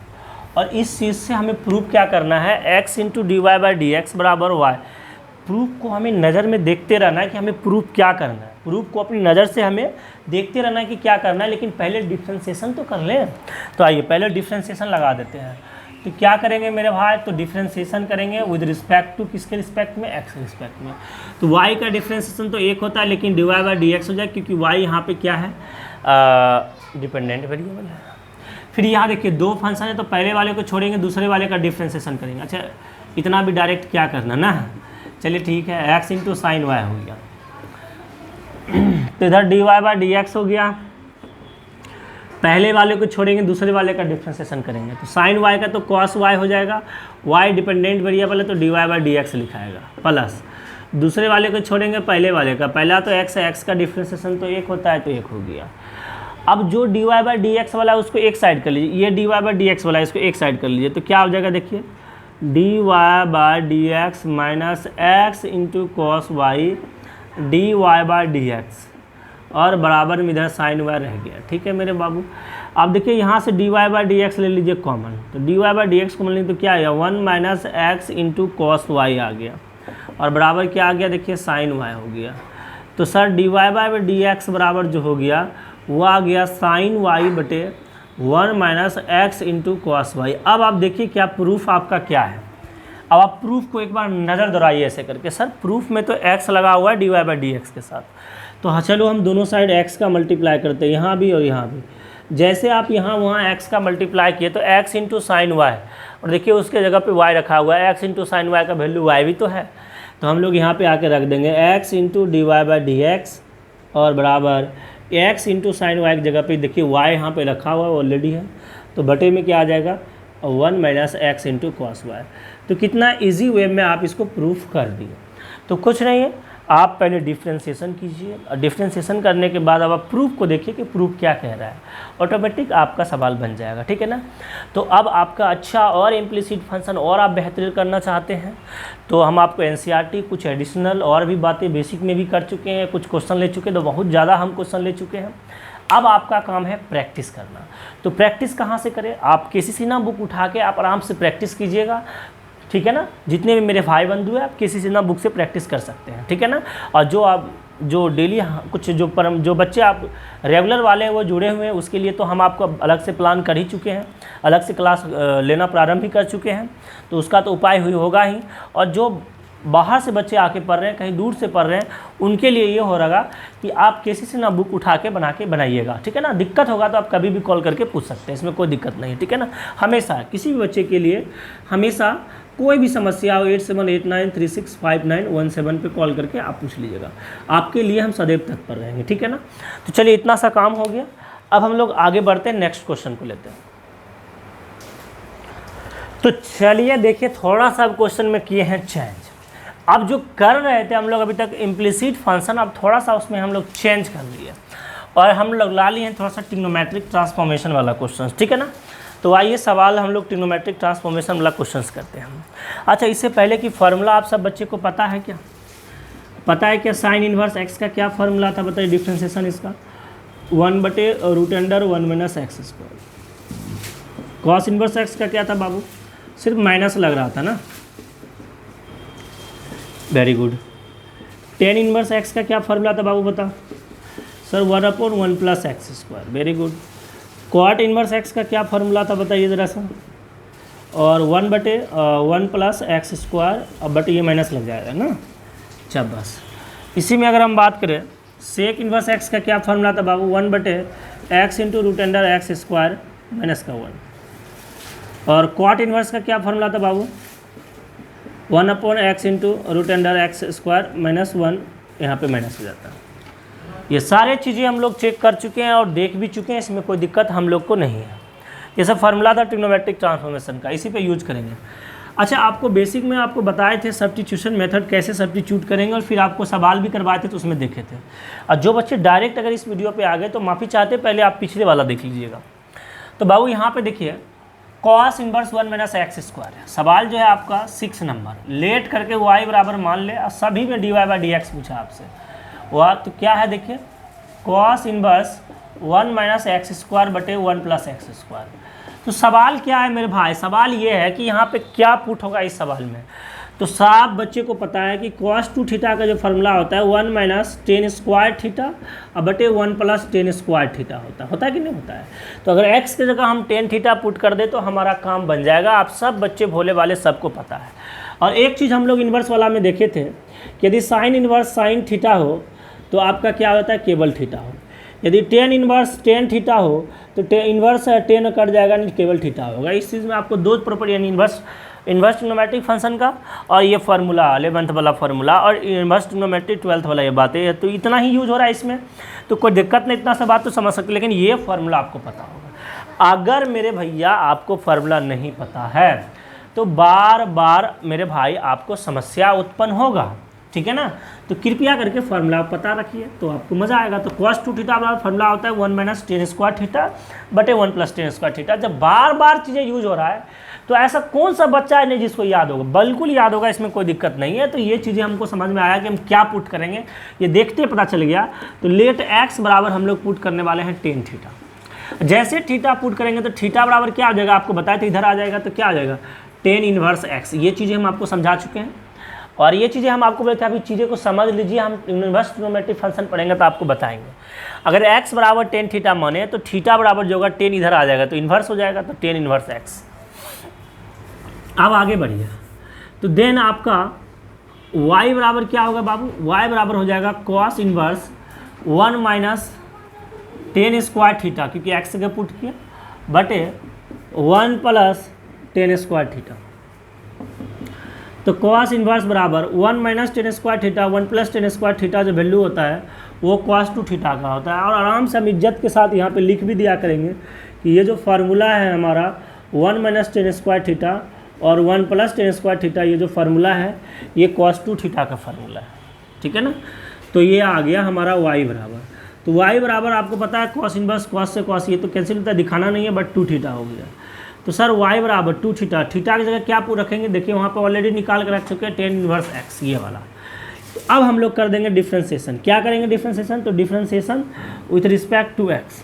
और इस चीज़ से हमें प्रूफ क्या करना है, x into d y by d x बराबर वाई। प्रूफ को हमें नज़र में देखते रहना है कि हमें प्रूफ क्या करना है, प्रूफ को अपनी नज़र से हमें देखते रहना है कि क्या करना है, लेकिन पहले डिफ्रेंशिएशन तो कर लें। तो आइए पहले डिफ्रेंशिएशन लगा देते हैं। तो क्या करेंगे मेरे भाई, तो डिफ्रेंशिएशन करेंगे विद रिस्पेक्ट टू किसके रिस्पेक्ट में, एक्स रिस्पेक्ट में। तो y का डिफ्रेंशिएशन तो एक होता है, लेकिन d y by d x हो जाए, क्योंकि y यहाँ पे क्या है, डिपेंडेंट वेरिएबल है। फिर यहाँ देखिए दो फंक्शन है, तो पहले वाले को छोड़ेंगे, दूसरे वाले का डिफ्रेंशिएशन करेंगे। अच्छा इतना भी डायरेक्ट क्या करना ना, चलिए ठीक है, x इंटू साइन वाई हो गया, तो इधर d y by d x हो गया, पहले वाले को छोड़ेंगे, दूसरे वाले का डिफ्रेंशिएशन करेंगे, तो साइन वाई का तो कॉस वाई हो जाएगा, y डिपेंडेंट वेरिएबल है तो d y by d x लिखाएगा, प्लस दूसरे वाले को छोड़ेंगे, पहले वाले का, पहला तो x है, x का डिफ्रेंशिएशन तो एक होता है तो एक हो गया। अब जो d y by d x वाला है उसको एक साइड कर लीजिए, ये d y by d x वाला है इसको एक साइड कर लीजिए, तो क्या हो जाएगा देखिए, d y by d x minus x into cos y d y by d x, और बराबर में इधर साइन वाई रह गया। ठीक है मेरे बाबू, अब देखिए यहाँ से d y by d x ले लीजिए कॉमन, तो d y by d x common लेंगे तो क्या आया, 1 minus x into cos y आ गया, और बराबर क्या आ गया देखिए, साइन वाई हो गया। तो sir d y by d x बराबर जो हो गया वो आ गया साइन वाई बटे 1 minus x into cos y. अब आप देखिए क्या प्रूफ आपका क्या है, अब आप प्रूफ को एक बार नज़र दौड़ाइए ऐसे करके, सर प्रूफ में तो x लगा हुआ है d y by d x के साथ, तो हाँ चलो हम दोनों साइड x का मल्टीप्लाई करते हैं, यहाँ भी और यहाँ भी। जैसे आप यहाँ वहाँ x का मल्टीप्लाई किए तो x इंटू साइन वाई, और देखिए उसके जगह पे y रखा हुआ है, x इंटू साइन वाई का वैल्यू y भी तो है, तो हम लोग यहाँ पे आके रख देंगे x into d y by d x, और बराबर x इंटू साइन वाई की जगह पे देखिए y यहाँ पे रखा हुआ है ऑलरेडी है, तो बटे में क्या आ जाएगा, 1 minus x into cos y. तो कितना इजी वे में आप इसको प्रूफ कर दिए। तो कुछ नहीं है, आप पहले डिफ्रेंशिएशन कीजिए, और डिफ्रेंशिएशन करने के बाद अब आप प्रूफ को देखिए कि प्रूफ क्या कह रहा है, ऑटोमेटिक आपका सवाल बन जाएगा। ठीक है ना, तो अब आपका अच्छा और इम्प्लिसिट फंक्शन और आप बेहतर करना चाहते हैं तो हम आपको एनसीईआरटी कुछ एडिशनल और भी बातें बेसिक में भी कर चुके हैं, कुछ क्वेश्चन ले चुके हैं, तो बहुत ज़्यादा हम क्वेश्चन ले चुके हैं। अब आपका काम है प्रैक्टिस करना। तो प्रैक्टिस कहाँ से करें, आप किसी ना बुक उठा के आप आराम से प्रैक्टिस कीजिएगा। ठीक है ना, जितने भी मेरे भाई बंधु हैं आप किसी से ना बुक से प्रैक्टिस कर सकते हैं। ठीक है ना, और जो डेली कुछ जो बच्चे आप रेगुलर वाले हैं वो जुड़े हुए हैं, उसके लिए तो हम आपको अलग से प्लान कर ही चुके हैं, अलग से क्लास लेना प्रारंभ भी कर चुके हैं, तो उसका तो उपाय होगा ही। और जो बाहर से बच्चे आके पढ़ रहे हैं, कहीं दूर से पढ़ रहे हैं, उनके लिए ये हो रहा कि आप किसी से ना बुक उठा के बनाइएगा। ठीक है ना, दिक्कत होगा तो आप कभी भी कॉल करके पूछ सकते हैं, इसमें कोई दिक्कत नहीं है। ठीक है ना, हमेशा किसी भी बच्चे के लिए हमेशा कोई भी समस्या हो 8789365917 पे कॉल करके आप पूछ लीजिएगा, आपके लिए हम सदैव तत्पर रहेंगे। ठीक है ना, तो चलिए इतना सा काम हो गया, अब हम लोग आगे बढ़ते हैं, नेक्स्ट क्वेश्चन को लेते हैं। तो चलिए देखिए, थोड़ा सा क्वेश्चन में किए हैं चेंज। अब जो कर रहे थे हम लोग अभी तक इम्प्लिसिट फंक्शन, अब थोड़ा सा उसमें हम लोग चेंज कर लिए और हम लोग ला लिए हैं थोड़ा सा ट्रिग्नोमेट्रिक ट्रांसफॉर्मेशन वाला क्वेश्चन। ठीक है ना, तो आइए सवाल हम लोग ट्रिग्नोमेट्रिक ट्रांसफॉर्मेशन वाला क्वेश्चंस करते हैं। अच्छा, इससे पहले कि फार्मूला आप सब बच्चे को पता है क्या, पता है क्या साइन इनवर्स एक्स का क्या फार्मूला था, बताइए डिफ्रेंशिएशन इसका 1/√(1 minus x square. Cos inverse x का क्या था बाबू, सिर्फ माइनस लग रहा था ना, very good. Tan inverse x का क्या फार्मूला था बाबू बता, sir 1/1 plus x square, very good. Cot inverse x का क्या फार्मूला था बताइए ज़रा सा, और 1/1 प्लस एक्स स्क्वायर, अब बट ये माइनस लग जाएगा ना, अच्छा बस। इसी में अगर हम बात करें सेक इनवर्स एक्स का क्या फार्मूला था बाबू, 1/x into √(x square minus का 1। और क्वाट इनवर्स का क्या फार्मूला था बाबू, 1/x into √(x square minus 1, यहाँ पे माइनस हो जाता है। ये सारे चीज़ें हम लोग चेक कर चुके हैं और देख भी चुके हैं, इसमें कोई दिक्कत हम लोग को नहीं है। ये सब फार्मूला था ट्रिग्नोमेट्रिक ट्रांसफॉर्मेशन का, इसी पे यूज करेंगे। अच्छा, आपको बेसिक में आपको बताए थे सब्स्टिट्यूशन मेथड कैसे सब्स्टिट्यूट करेंगे, और फिर आपको सवाल भी करवाए थे तो उसमें देखे थे। और जो बच्चे डायरेक्ट अगर इस वीडियो पे आ गए तो माफ़ी चाहते, पहले आप पिछले वाला देख लीजिएगा। तो बाबू यहाँ पे देखिए cos inverse 1 minus x square है, सवाल जो है आपका 6 नंबर, लेट करके y बराबर मान ले, और सभी में dy/dx पूछा आपसे, वह तो क्या है देखिए, cos inverse 1 minus x square बटे 1 प्लस एक्स स्क्वायर। तो सवाल क्या है मेरे भाई, सवाल ये है कि यहाँ पे क्या पुट होगा इस सवाल में। तो सब बच्चे को पता है कि cos 2 थीटा का जो फॉर्मूला होता है 1 माइनस टेन स्क्वायर थीटा और बटे 1 प्लस टेन स्क्वायर थीटा होता है कि नहीं होता है। तो अगर x की जगह हम टेन थीटा पुट कर दे तो हमारा काम बन जाएगा। आप सब बच्चे भोले वाले सबको पता है। और एक चीज़ हम लोग इन्वर्स वाला में देखे थे कि यदि साइन इन्वर्स साइन थीटा हो तो आपका क्या होता है, केवल थीटा हो। यदि टेन इन्वर्स टेन थीटा हो तो इन्वर्स टेन कट जाएगा, नहीं केवल थीटा होगा। इस चीज़ में आपको दो प्रॉपर्टी यानी इन्वर्स ट्रिग्नोमेट्रिक फंक्शन का और ये फार्मूला 11th वाला फार्मूला और इन्वर्स ट्रिग्नोमेट्रिक 12th वाला ये बातें है। तो इतना ही यूज हो रहा है इसमें, तो कोई दिक्कत नहीं, इतना सा बात तो समझ सकते। लेकिन ये फार्मूला आपको पता होगा। अगर मेरे भैया आपको फार्मूला नहीं पता है तो बार बार मेरे भाई आपको समस्या उत्पन्न होगा, ठीक है ना। तो कृपया करके फार्मूला पता रखिए तो आपको मज़ा आएगा। तो cos 2 थीटा वाला फार्मूला होता है 1 माइनस टेन स्क्वायर थीटा बटे 1 प्लस टेन स्क्वायर थीटा। जब बार बार चीज़ें यूज हो रहा है तो ऐसा कौन सा बच्चा है नहीं जिसको याद होगा, बिल्कुल याद होगा, इसमें कोई दिक्कत नहीं है। तो ये चीज़ें हमको समझ में आया कि हम क्या पुट करेंगे, ये देखते पता चल गया। तो लेट x बराबर हम लोग पुट करने वाले हैं टेन थीटा। जैसे थीटा पुट करेंगे तो थीटा बराबर क्या हो जाएगा, आपको बताया था इधर आ जाएगा तो क्या आ जाएगा, टेन इनवर्स x। ये चीज़ें हम आपको समझा चुके हैं और ये चीज़ें हम आपको बोलते हैं अभी चीज़ें को समझ लीजिए। हम इन्वर्स ट्रिग्नोमेट्रिक फंक्शन पढ़ेंगे तो आपको बताएंगे। अगर x बराबर टेन थीटा माने तो थीटा बराबर जो होगा टेन इधर आ जाएगा तो इन्वर्स हो जाएगा, तो टेन इन्वर्स x। अब आगे बढ़िए तो देन आपका y बराबर क्या होगा बाबू, y बराबर हो जाएगा cos inverse 1 minus ten square theta, क्योंकि x के पुट किया, बटे 1 प्लस टेन स्क्वायर थीटा। तो कॉस इन्वर्स बराबर 1 minus ten square theta 1 plus ten square theta जो वैल्यू होता है वो cos 2 थीटा का होता है। और आराम से हम इज्जत के साथ यहाँ पे लिख भी दिया करेंगे कि ये जो फार्मूला है हमारा 1 माइनस टेन स्क्वायर थीटा और 1 प्लस टेन स्क्वायर थीटा, ये जो फार्मूला है ये cos 2 थीटा का फार्मूला है, ठीक है ना। तो ये आ गया हमारा y बराबर। तो y बराबर आपको पता है कॉस इन्वर्स कॉस से कॉस, ये तो कैंसिल होता है, दिखाना नहीं है, बट 2 थीटा हो गया। तो सर y बराबर 2 थीटा, थीटा की जगह क्या रखेंगे, देखिए वहाँ पर ऑलरेडी निकाल कर रख चुके हैं टेन इनवर्स x ये वाला। तो अब हम लोग कर देंगे डिफ्रेंसिएशन। क्या करेंगे डिफ्रेंसिएशन, तो differentiation with respect to x।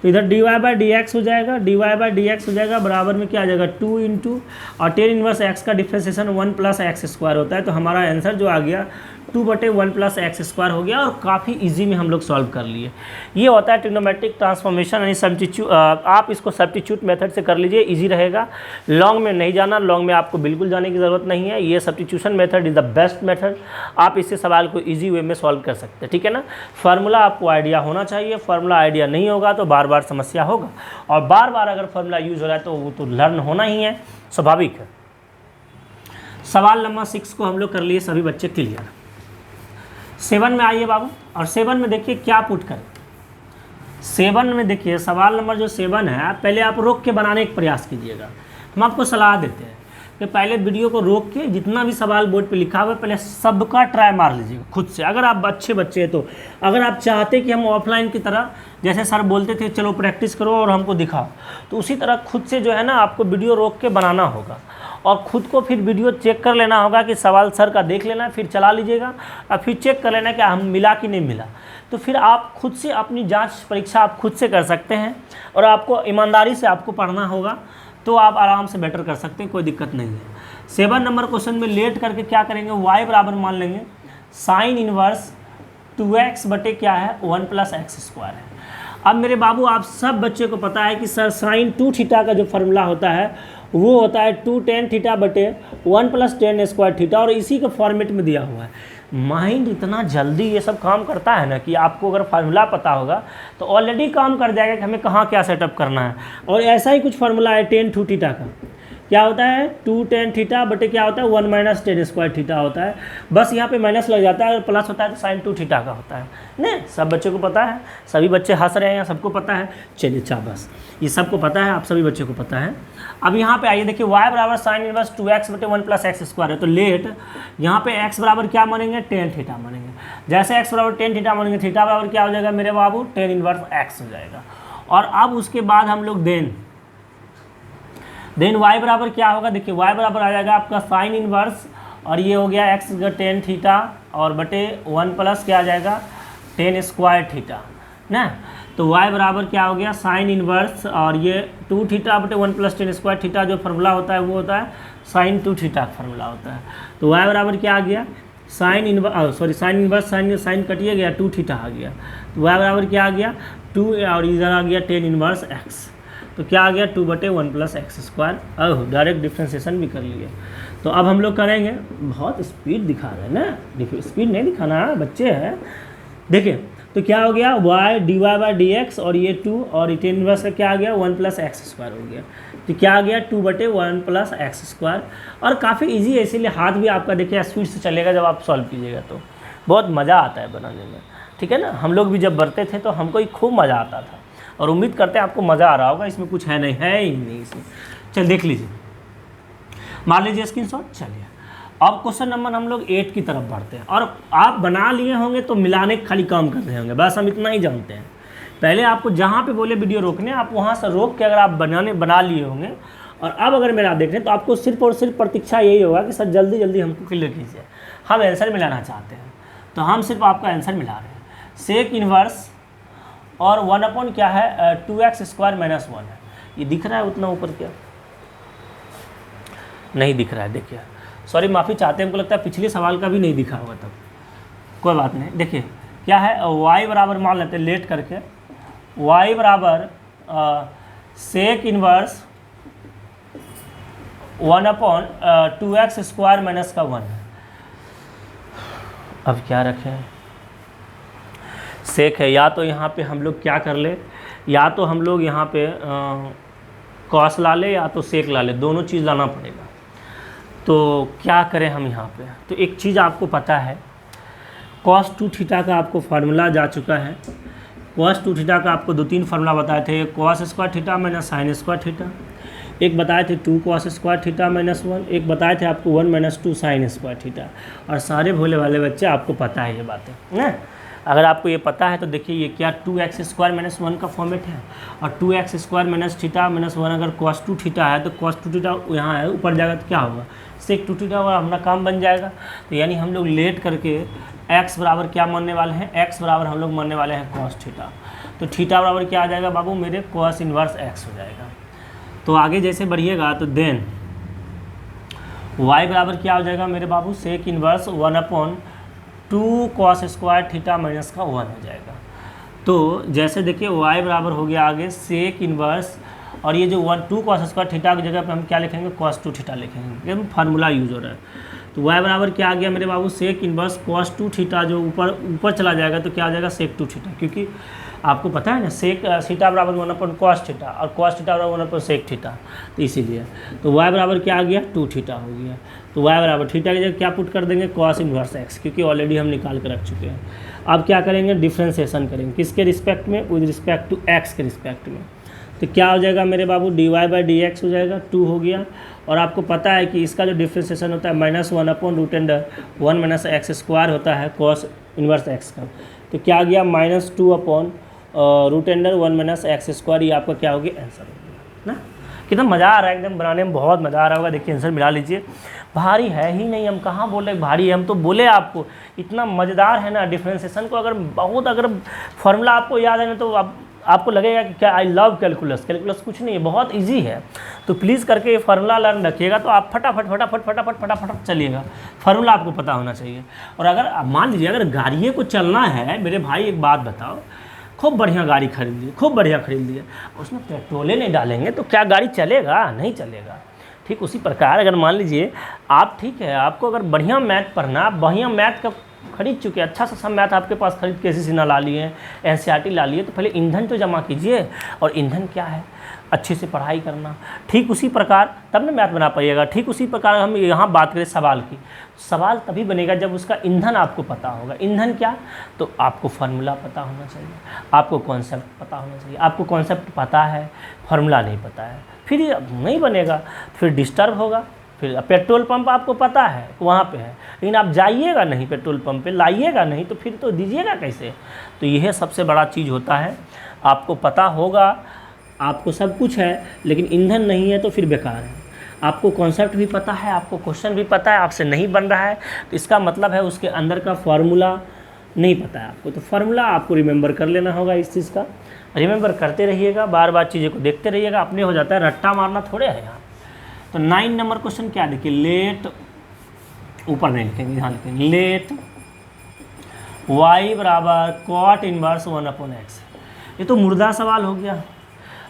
तो इधर dy बाई डी एक्स हो जाएगा, dy बाई डी एक्स हो जाएगा, बराबर में क्या आ जाएगा 2 इंटू और टेन इनवर्स x का डिफ्रेंसिएशन 1 प्लस एक्स स्क्वायर होता है। तो हमारा आंसर जो आ गया 2 बटे 1 प्लस एक्स स्क्वायर हो गया और काफ़ी इजी में हम लोग सॉल्व कर लिए। ये होता है ट्रिग्नोमेट्रिक ट्रांसफॉर्मेशन यानी सब्स्टिट्यूट। आप इसको सब्स्टिट्यूट मेथड से कर लीजिए, इजी रहेगा। लॉन्ग में नहीं जाना, लॉन्ग में आपको बिल्कुल जाने की ज़रूरत नहीं है। ये substitution method is the best method. आप इससे सवाल को ईजी वे में सॉल्व कर सकते हैं, ठीक है ना। फार्मूला आपको आइडिया होना चाहिए, फार्मूला आइडिया नहीं होगा तो बार बार समस्या होगा, और बार बार अगर फार्मूला यूज हो रहा है तो वो तो लर्न होना ही है, स्वाभाविक है। सवाल नंबर 6 को हम लोग कर लिए सभी बच्चे क्लियर। 7 में आइए बाबू, और 7 में देखिए क्या पुट करें। 7 में देखिए सवाल नंबर जो 7 है, पहले आप रोक के बनाने का प्रयास कीजिएगा। हम आपको सलाह देते हैं कि पहले वीडियो को रोक के जितना भी सवाल बोर्ड पे लिखा हुआ है पहले सबका ट्राई मार लीजिएगा खुद से। अगर आप अच्छे बच्चे हैं तो अगर आप चाहते कि हम ऑफलाइन की तरह जैसे सर बोलते थे चलो प्रैक्टिस करो और हमको दिखाओ, तो उसी तरह खुद से जो है ना आपको वीडियो रोक के बनाना होगा और ख़ुद को फिर वीडियो चेक कर लेना होगा कि सवाल सर का देख लेना, फिर चला लीजिएगा और फिर चेक कर लेना कि हम मिला कि नहीं मिला। तो फिर आप खुद से अपनी जांच परीक्षा आप खुद से कर सकते हैं और आपको ईमानदारी से आपको पढ़ना होगा, तो आप आराम से बेटर कर सकते हैं, कोई दिक्कत नहीं है। 7 नंबर क्वेश्चन में लेट करके क्या करेंगे, y बराबर मान लेंगे साइन इनवर्स 2x बटे क्या है 1 प्लस एक्स स्क्वायर है। अब मेरे बाबू आप सब बच्चे को पता है कि सर साइन 2 थीटा का जो फार्मूला होता है वो होता है 2 tan थीटा बटे 1 प्लस टेन स्क्वायर थीटा, और इसी के फॉर्मेट में दिया हुआ है। माइंड इतना जल्दी ये सब काम करता है ना कि आपको अगर फार्मूला पता होगा तो ऑलरेडी काम कर जाएगा कि हमें कहाँ क्या सेटअप करना है। और ऐसा ही कुछ फार्मूला है tan 2 थीटा का, क्या होता है 2 tan थीटा बटे क्या होता है 1 माइनस टेन स्क्वायर थीटा होता है। बस यहाँ पे माइनस लग जाता है और प्लस होता है तो साइन 2 थीटा का होता है। नहीं, सब बच्चों को पता है, सभी बच्चे हंस रहे हैं, सबको पता है। चलिए अच्छा, बस ये सबको पता है, आप सभी बच्चों को पता है। अब यहाँ पे आइए देखिए y बराबर साइन इनवर्स 2x बटे 1 प्लस एक्स स्क्वायर है। तो लेट यहाँ पे x बराबर क्या मानेंगे tan थीटा मानेंगे। जैसे x बराबर tan थीटा मानेंगे, थीटा बराबर क्या हो जाएगा मेरे बाबू tan इनवर्स x हो जाएगा। और अब उसके बाद हम लोग देन y बराबर क्या होगा, देखिए y बराबर आ जाएगा आपका साइन इनवर्स और ये हो गया x का टेन थीटा और बटे 1 प्लस क्या आ जाएगा टेन स्क्वायर थीटा ना। तो y बराबर क्या हो गया साइन इनवर्स और ये 2 थीटा बटे 1 प्लस टेन स्क्वायर थीटा जो फार्मूला होता है वो होता है साइन 2 थीटा का फार्मूला होता है। तो y बराबर क्या आ गया sine inverse sine inverse sine कटिए गया 2 थीटा आ गया। तो y बराबर क्या आ गया 2 और इधर आ गया टेन इनवर्स x। तो क्या आ गया 2 बटे 1 plus x square. Direct differentiation भी कर लिए। तो अब हम लोग करेंगे, बहुत स्पीड दिखा रहे हैं ना, स्पीड नहीं दिखाना है बच्चे हैं। देखिए तो क्या हो गया y dy by d x और ये 2 और टेन इनवर्स का क्या आ गया 1 प्लस एक्स स्क्वायर हो गया। तो क्या आ गया 2 बटे 1 प्लस एक्स स्क्वायर। और काफ़ी इजी है इसीलिए हाथ भी आपका देखिए स्पीड से चलेगा जब आप सॉल्व कीजिएगा तो बहुत मज़ा आता है बनाने में, ठीक है ना। हम लोग भी जब बढ़ते थे तो हमको ही खूब मज़ा आता था और उम्मीद करते हैं आपको मज़ा आ रहा होगा। इसमें कुछ है ही नहीं इसमें। चल देख लीजिए, मार लीजिए स्क्रीनशॉट। चलिए अब क्वेश्चन नंबर हम लोग 8 की तरफ बढ़ते हैं। और आप बना लिए होंगे तो मिलाने खाली काम कर रहे होंगे, बस हम इतना ही जानते हैं। पहले आपको जहाँ पे बोले वीडियो रोकने आप वहाँ से रोक के अगर आप बना लिए होंगे और अब अगर मेरा देख रहे हैं तो आपको सिर्फ और सिर्फ प्रतीक्षा यही होगा कि सर जल्दी जल्दी हमको क्लियर कीजिए, हम आंसर मिलाना चाहते हैं। तो हम सिर्फ आपका आंसर मिला रहे हैं। सेक इन्वर्स और 1 अपॉन क्या है 2x स्क्वायर माइनस 1 है। ये दिख रहा है उतना ऊपर क्या नहीं दिख रहा है, देखिए सॉरी माफ़ी चाहते हैं, हमको लगता है पिछले सवाल का भी नहीं दिखा होगा तब, कोई बात नहीं। देखिए क्या है y बराबर मान लेते हैं लेट करके y बराबर sec inverse 1 upon 2x square minus का 1 है। अब क्या रखें सेक है, या तो यहाँ पे हम लोग क्या कर ले, या तो हम लोग यहाँ पे कॉस ला ले या तो सेक ला ले, दोनों चीज़ लाना पड़ेगा। तो क्या करें हम यहाँ पे, तो एक चीज़ आपको पता है कॉस 2 थीटा का आपको फार्मूला जा चुका है। कॉस 2 थीटा का आपको 2-3 फार्मूला बताए थे, cos square theta minus sine square theta, एक बताए थे 2 कॉस स्क्वायर थीटा माइनस 1, एक बताए थे आपको 1 माइनस 2 साइन स्क्वायर थीटा। और सारे भोले वाले बच्चे आपको पता है ये बातें ना। अगर आपको ये पता है तो देखिए ये क्या 2x स्क्वायर माइनस 1 का फॉर्मेट है और 2x square minus theta minus 1 अगर cos 2 थीटा है तो cos 2 थीटा यहाँ है, ऊपर जाएगा तो क्या होगा सेक 2 थीटा और अपना काम बन जाएगा। तो यानी हम लोग लेट करके x बराबर क्या मानने वाले हैं, x बराबर हम लोग मानने वाले हैं cos थीटा। तो थीटा बराबर क्या आ जाएगा बाबू मेरे cos इन्वर्स x हो जाएगा। तो आगे जैसे बढ़िएगा तो देन y बराबर क्या हो जाएगा मेरे बाबू sec inverse 1 upon 2 cos square theta minus का 1 हो जाएगा। तो जैसे देखिए y बराबर हो गया आगे सेक इन्वर्स और ये जो 2 कॉस स्क्वायर थीटा की जगह पे हम क्या लिखेंगे cos 2 थीटा लिखेंगे, ये फार्मूला यूज हो रहा है। तो y बराबर क्या आ गया मेरे बाबू सेक इन्वर्स cos 2 थीटा, जो ऊपर चला जाएगा तो क्या आ जाएगा सेक 2 थीटा, क्योंकि आपको पता है ना सेक थीटा बराबर 1 अपॉन कॉस थीटा और कॉस थीटा बराबर 1 अपॉन सेक थीटा, तो इसीलिए तो y बराबर क्या आ गया 2 थीटा हो गया। तो y बराबर थीटा की जगह क्या पुट कर देंगे cos इन्वर्स x, क्योंकि ऑलरेडी हम निकाल कर रख चुके हैं। अब क्या करेंगे डिफ्रेंसिएशन करेंगे, किसके रिस्पेक्ट में, विद रिस्पेक्ट टू x के रिस्पेक्ट में। तो क्या हो जाएगा मेरे बाबू dy बाई डी एक्स हो जाएगा 2 हो गया। और आपको पता है कि इसका जो डिफ्रेंसिएशन होता है -1 upon root under 1 minus x square होता है cos इन्वर्स x का। तो क्या आ गया -2 upon root under 1 minus x square, ये आपका क्या हो गया आंसर हो गया ना। कितना मज़ा आ रहा है, एकदम बनाने में बहुत मज़ा आ रहा होगा। देखिए आंसर मिला लीजिए, भारी है ही नहीं, हम कहाँ बोले भारी है, हम तो बोले आपको इतना मज़ेदार है ना डिफ्रेंसिएशन को। अगर फार्मूला आपको याद है ना तो आपको लगेगा कि क्या आई लव कैलकुलस कुछ नहीं है, बहुत इजी है। तो प्लीज़ करके ये फार्मूला लर्न रखिएगा तो आप फटाफट चलिएगा। फार्मूला आपको पता होना चाहिए। और अगर मान लीजिए अगर गाड़ियों को चलना है मेरे भाई, एक बात बताओ, खूब बढ़िया गाड़ी खरीद ली, खूब बढ़िया खरीद लिया, उसमें पेट्रोले नहीं डालेंगे तो क्या गाड़ी चलेगा, नहीं चलेगा। ठीक उसी प्रकार अगर मान लीजिए आप, ठीक है, आपको अगर बढ़िया मैथ पढ़ना, आप बढ़िया मैथ का खरीद चुके, अच्छा सा सब मैथ आपके पास खरीद के सीना ला लिए, एनसीईआरटी ला लिए, तो पहले ईंधन तो जमा कीजिए। और ईंधन क्या है, अच्छे से पढ़ाई करना। ठीक उसी प्रकार तब ना मैथ बना पाइएगा। ठीक उसी प्रकार हम यहाँ बात करें सवाल की, सवाल तभी बनेगा जब उसका ईंधन आपको पता होगा। ईंधन क्या, तो आपको फार्मूला पता होना चाहिए, आपको कॉन्सेप्ट पता होना चाहिए। आपको कॉन्सेप्ट पता है, फार्मूला नहीं पता है, फिर ये नहीं बनेगा, फिर डिस्टर्ब होगा। फिर पेट्रोल पंप आपको पता है वहाँ पे है, लेकिन आप जाइएगा नहीं पेट्रोल पंप पे, लाइएगा नहीं, तो फिर तो दीजिएगा कैसे। तो यह सबसे बड़ा चीज़ होता है, आपको पता होगा, आपको सब कुछ है लेकिन ईंधन नहीं है तो फिर बेकार है। आपको कॉन्सेप्ट भी पता है, आपको क्वेश्चन भी पता है, आपसे नहीं बन रहा है तो इसका मतलब है उसके अंदर का फार्मूला नहीं पता है आपको। तो फार्मूला आपको रिमेंबर कर लेना होगा, इस चीज़ का रिमेंबर करते रहिएगा, बार बार चीज़ों को देखते रहिएगा, अपने हो जाता है, रट्टा मारना थोड़े है यहाँ। तो 9 नंबर क्वेश्चन क्या देखिए, लेट, ऊपर नहीं लिखेंगे, यहाँ लिखेंगे लेट y बराबर कॉट इनवर्स 1/x। ये तो मुर्दा सवाल हो गया।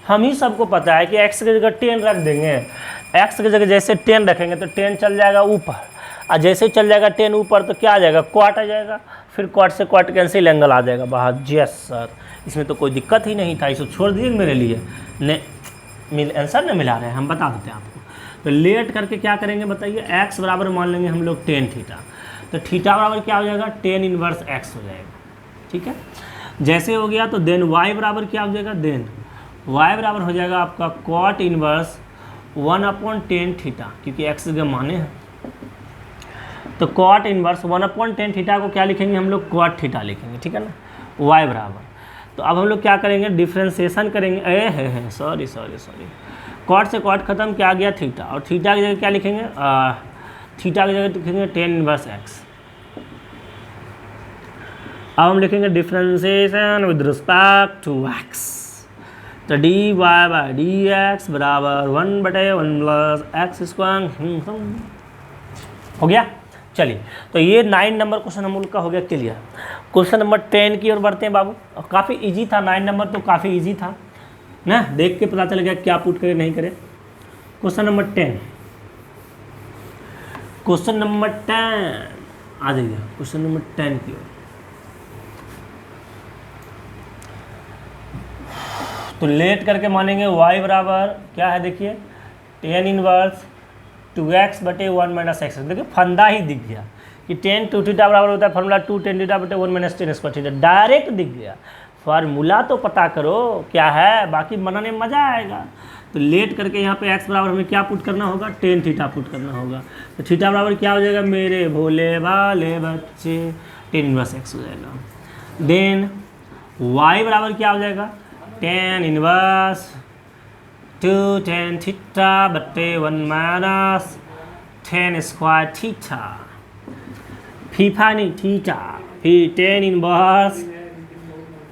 हम ही सबको पता है कि x की जगह 10 रख देंगे, x की जगह जैसे 10 रखेंगे तो 10 चल जाएगा ऊपर, और जैसे चल जाएगा 10 ऊपर तो क्या आ जाएगा, क्वाट आ जाएगा, फिर क्वाट से क्वाट कैंसिल, एंगल आ जाएगा बाहर। यस सर, इसमें तो कोई दिक्कत ही नहीं था, इसको छोड़ दीजिए मेरे लिए, आंसर नहीं मिला रहे हैं, हम बता देते हैं आपको। तो लेट करके क्या करेंगे बताइए, x बराबर मान लेंगे हम लोग 10 थीटा, तो थीटा बराबर क्या हो जाएगा, 10 इनवर्स x हो जाएगा। ठीक है, जैसे हो गया तो देन y बराबर क्या हो जाएगा, देन y बराबर हो जाएगा आपका कॉट इनवर्स 1/10 थीटा, क्योंकि x के माने हैं। तो कॉट इनवर्स 1/10 थीटा को क्या लिखेंगे हम लोग, कॉट थीटा लिखेंगे, ठीक है ना, y बराबर। तो अब हम लोग क्या करेंगे, डिफ्रेंसिएशन करेंगे, सॉरी, कॉट से कॉट खत्म, क्या आ गया थीटा, और थीटा की जगह क्या लिखेंगे, थीटा की जगह लिखेंगे 10 इनवर्स x। अब हम लिखेंगे differentiation with respect to x, तो dy बाई dx बराबर 1/1 प्लस एक्स स्क्वायर हो गया। चलिए, तो ये 9 नंबर क्वेश्चन हम लोग का हो गया क्लियर। क्वेश्चन नंबर 10 की ओर बढ़ते हैं बाबू, और काफ़ी इजी था, 9 नंबर तो काफ़ी इजी था ना, देख के पता चल गया क्या पुट करे नहीं करे। क्वेश्चन नंबर 10, क्वेश्चन नंबर 10 आ जाइए, क्वेश्चन नंबर 10 की ओर। तो लेट करके मानेंगे y बराबर क्या है, देखिए 10 इनवर्स 2x बटे 1 माइनस एक्स। देखिए फंदा ही दिख गया कि 10 2 थीटा बराबर होता है फार्मूला 2 10 थीटा बटे 1 माइनस 10 स्क्वायर थीटा, डायरेक्ट दिख गया। फार्मूला तो पता करो क्या है, बाकी बनाने में मज़ा आएगा। तो लेट करके यहाँ पे x बराबर हमें क्या पुट करना होगा, 10 थीटा पुट करना होगा। तो थीटा बराबर क्या हो जाएगा, मेरे भोले भाले बच्चे 10 इनवर्स x हो जाएगा। देन y बराबर क्या हो जाएगा, 10 इनवर्स 2 10 थीटा बटे 1 माइनस 10 स्क्वायर थीटा, फीफा नहीं थीटा, फिर 10 इनवर्स,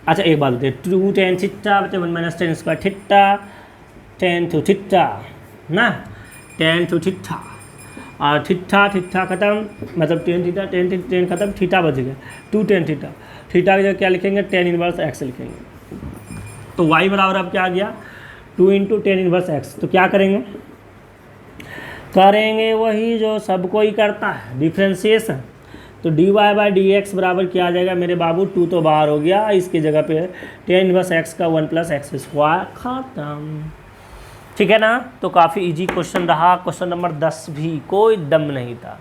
अच्छा एक बात होती है 2 10 थीटा बटे 1 minus 10 square theta, 10 to theta ना, 10 to थीटा, और थीटा खत्म, मतलब 10 थीटा 10 खत्म, थीटा बच गया 2 10 थीटा, थीटा की जगह क्या लिखेंगे, 10 इनवर्स एक्स लिखेंगे। तो y बराबर अब क्या आ गया, 2 × 10 इनवर्स एक्स। तो क्या करेंगे वही जो सब कोई करता है, डिफ्रेंसिएशन। तो dy बाई dx बराबर क्या आ जाएगा मेरे बाबू, 2 तो बाहर हो गया, इसकी जगह पे 10 इनवर्स x का 1 प्लस एक्स स्क्वायर खत्म। ठीक है ना, तो काफ़ी इजी क्वेश्चन रहा। क्वेश्चन नंबर 10 भी कोई दम नहीं था,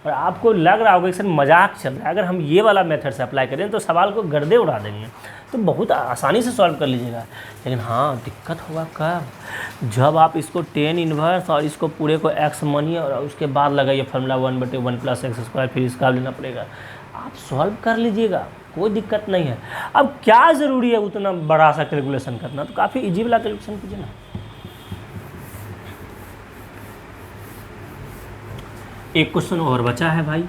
और आपको लग रहा होगा कि सर मजाक चल रहा है। अगर हम ये वाला मेथड से अप्लाई करें तो सवाल को गर्दे उड़ा देंगे, तो बहुत आसानी से सॉल्व कर लीजिएगा। लेकिन हाँ, दिक्कत होगा कब, जब आप इसको 10 इनवर्स और इसको पूरे को x मानिए और उसके बाद लगाइए फार्मूला 1/1 प्लस एक्स स्क्वायर, फिर इसका लेना पड़ेगा। आप सॉल्व कर लीजिएगा, कोई दिक्कत नहीं है। अब क्या ज़रूरी है उतना बड़ा सा कैलकुलेशन करना, तो काफ़ी ईजी वाला कैलकुलेशन कीजिए ना। एक क्वेश्चन और बचा है भाई,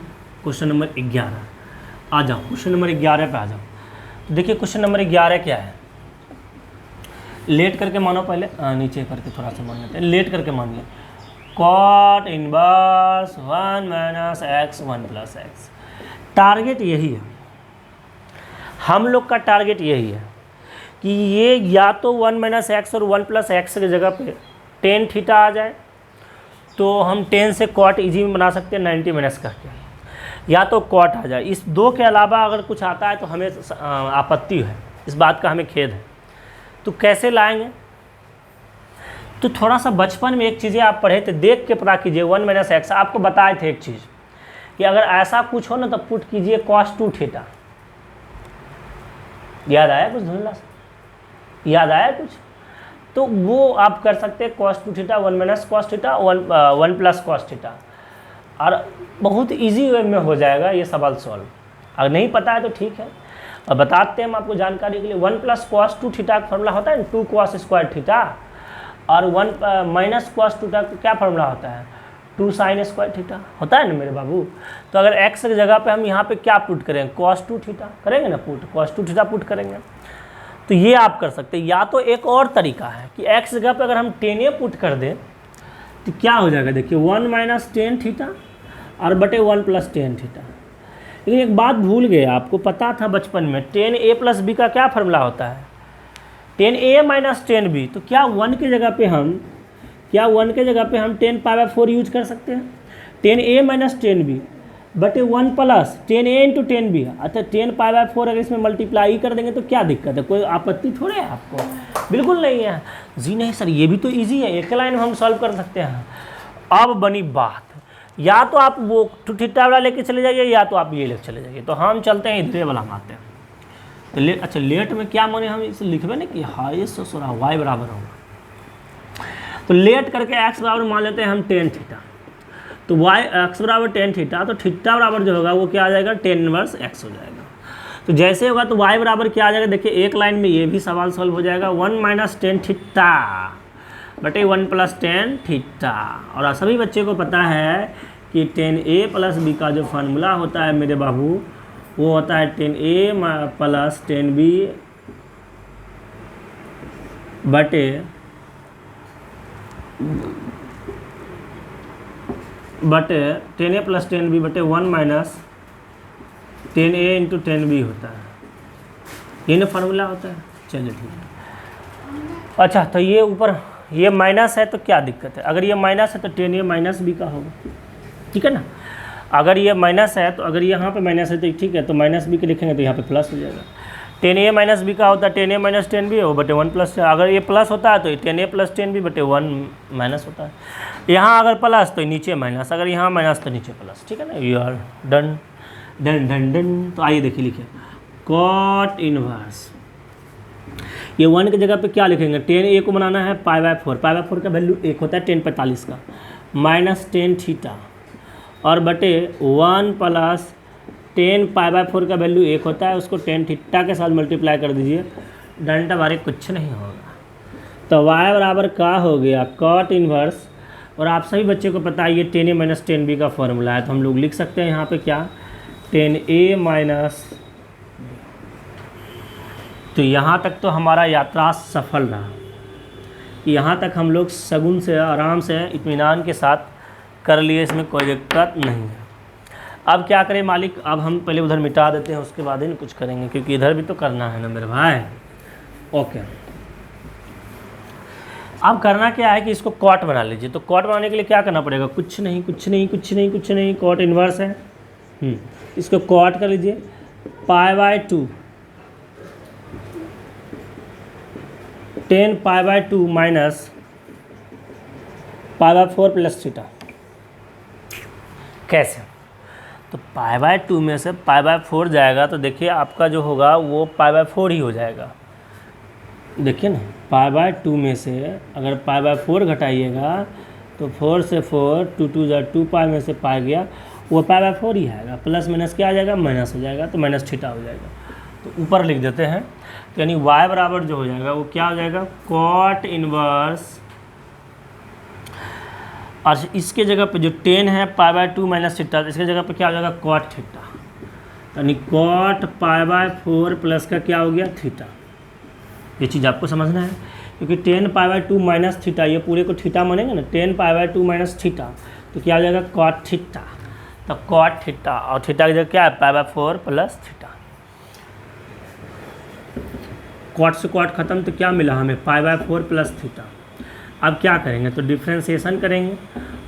क्वेश्चन नंबर 11। आ जाओ क्वेश्चन नंबर 11 पे आ जाओ। तो देखिए क्वेश्चन नंबर 11 क्या है, लेट करके मानो, पहले नीचे करके थोड़ा सा मान लेते हैं। लेट करके मानिए cot inverse 1 minus x 1 plus x. Target यही है, हम लोग का टारगेट यही है कि ये या तो 1 माइनस एक्स और 1 प्लस एक्स की जगह पे 10 थीटा आ जाए, तो हम 10 से कॉट इजी में बना सकते हैं 90 माइनस करके, या तो कॉट आ जाए। इस दो के अलावा अगर कुछ आता है तो हमें आपत्ति है, इस बात का हमें खेद है। तो कैसे लाएंगे, तो थोड़ा सा बचपन में एक चीज़ें आप पढ़े थे, देख के पता कीजिए। 1 माइनस एक्स आपको बताए थे एक चीज़ कि अगर ऐसा कुछ हो ना तो पुट कीजिए कॉस 2 थीटा। याद आया कुछ धुंधला सा, याद आया कुछ, तो वो आप कर सकते हैं cos 2 theta 1 minus cos theta 1 plus cos theta, और बहुत इजी वे में हो जाएगा ये सवाल सॉल्व। अगर नहीं पता है तो ठीक है, और बताते हैं हम आपको जानकारी के लिए। 1 प्लस कॉस 2 थीटा का फॉर्मूला होता है 2 कॉस स्क्वायर थीटा, और 1 माइनस कॉस थीटा का क्या फॉर्मूला होता है, 2 साइन स्क्वायर थीटा होता है ना मेरे बाबू। तो अगर x की जगह पे हम यहाँ पे क्या पुट करेंगे, cos 2 थीटा करेंगे ना, पुट cos 2 थीटा पुट करेंगे। तो ये आप कर सकते हैं। या तो एक और तरीका है कि x जगह पे अगर हम 10a पुट कर दें तो क्या हो जाएगा, देखिए 1 माइनस 10 थीटा और बटे 1 प्लस 10 थीटा। लेकिन एक बात भूल गए, आपको पता था बचपन में 10a प्लस b का क्या फॉर्मूला होता है, 10a माइनस 10b। तो क्या 1 की जगह पे हम 10 पावर 4 यूज कर सकते हैं, 10a माइनस 10b बटे 1 प्लस 10a इंटू 10b। अच्छा 10 पावर 4 अगर इसमें मल्टीप्लाई कर देंगे तो क्या दिक्कत है, कोई आपत्ति थोड़े है आपको, बिल्कुल नहीं है जी। नहीं सर ये भी तो इजी है, एक लाइन में हम सॉल्व कर सकते हैं। अब बनी बात, या तो आप वो 2 थीटा वाला लेके चले जाइए या तो आप ये लेके चले जाइए। तो हम चलते हैं इधर वाला हम आते हैं। तो अच्छा लेट में क्या माने, हम इसे लिखबे ना कि हाई सोरा y बराबर होगा। तो लेट करके x बराबर मान लेते हैं हम 10 थीटा। तो x बराबर 10 थीटा, तो थीटा बराबर जो होगा वो क्या आ जाएगा, 10 इनवर्स x हो जाएगा। तो जैसे होगा तो y बराबर क्या आ जाएगा, देखिए एक लाइन में ये भी सवाल सॉल्व हो जाएगा, 1 माइनस 10 थीटा बटे 1 प्लस 10 थीटा। और सभी बच्चे को पता है कि 10a प्लस b का जो फार्मूला होता है मेरे बाबू वो होता है 10a प्लस 10b बटे 10a प्लस 10b बटे 1 माइनस 10a इंटू 10b होता है, ये ना फार्मूला होता है। चलिए ठीक है। अच्छा तो ये ऊपर ये माइनस है तो क्या दिक्कत है, अगर ये माइनस है तो 10a माइनस b का होगा, ठीक है ना। अगर ये माइनस है तो अगर यहाँ पे माइनस है तो ठीक है, तो माइनस b के लिखेंगे तो यहाँ पे प्लस हो जाएगा। 10a माइनस b का होता है 10a माइनस 10b हो बटे 1 प्लस, अगर ये प्लस होता है तो 10a प्लस 10b बटे 1 माइनस होता है। यहाँ अगर प्लस तो नीचे माइनस, अगर यहाँ माइनस तो नीचे प्लस, ठीक है ना। You are done done done done. तो आइए देखिए लिखे कॉट इनवर्स, ये 1 की जगह पे क्या लिखेंगे, 10a को बनाना है पाई/4 का वैल्यू 1 होता है 10/45 का, माइनस 10 थीटा और बटे 1 प्लस 10 पाई/4 का वैल्यू 1 होता है, उसको 10 थीटा के साथ मल्टीप्लाई कर दीजिए, डंडा बारे कुछ नहीं होगा। तो y बराबर का हो गया कॉट इनवर्स। और आप सभी बच्चे को पता है ये 10a माइनस 10b का फॉर्मूला है, तो हम लोग लिख सकते हैं यहाँ पे क्या 10a माइनस। तो यहाँ तक तो हमारा यात्रा सफल रहा, यहाँ तक हम लोग सगुन से आराम से इत्मीनान के साथ कर लिए, इसमें कोई दिक्कत नहीं है। अब क्या करें मालिक, अब हम पहले उधर मिटा देते हैं, उसके बाद ही कुछ करेंगे, क्योंकि इधर भी तो करना है ना मेरे भाई। ओके अब करना क्या है कि इसको कॉट बना लीजिए। तो कॉट बनाने के लिए क्या करना पड़ेगा, कुछ नहीं, कॉट इन्वर्स है। इसको कॉट कर लीजिए, पाई/2 10 पाई/2 माइनस पाई/4 प्लस थीटा। कैसे, तो पाई/2 में से पाई/4 जाएगा तो देखिए आपका जो होगा वो पाई/4 ही हो जाएगा। देखिए ना पाई/2 में से अगर पाई/4 घटाइएगा तो 4 से 4 2 2 2 पाई में से पाई गया, वो पाई/4 ही आएगा, प्लस माइनस क्या आ जाएगा, माइनस हो जाएगा, तो माइनस थीटा हो जाएगा। तो ऊपर लिख देते हैं, तो यानी y बराबर जो हो जाएगा वो क्या हो जाएगा, कॉट इनवर्स, और इसके जगह पे जो 10 है पाई/2 माइनस थीटा, इसके जगह पे क्या हो जाएगा कॉट थीटा, यानी कॉट पाई/4 प्लस का क्या हो गया थीटा। ये चीज़ आपको समझना है, क्योंकि 10 पाई/2 माइनस थीटा, ये पूरे को थीटा मानेंगे ना, 10 पाई/2 माइनस थीटा, तो क्या हो जाएगा कॉट थीटा। तो कॉट थीटा और थीटा की जगह क्या है पाई/4 प्लस थीटा। कॉट से कॉट खत्म, तो क्या मिला हमें पाई/4 प्लस थीटा। अब क्या करेंगे, तो डिफ्रेंसिएशन करेंगे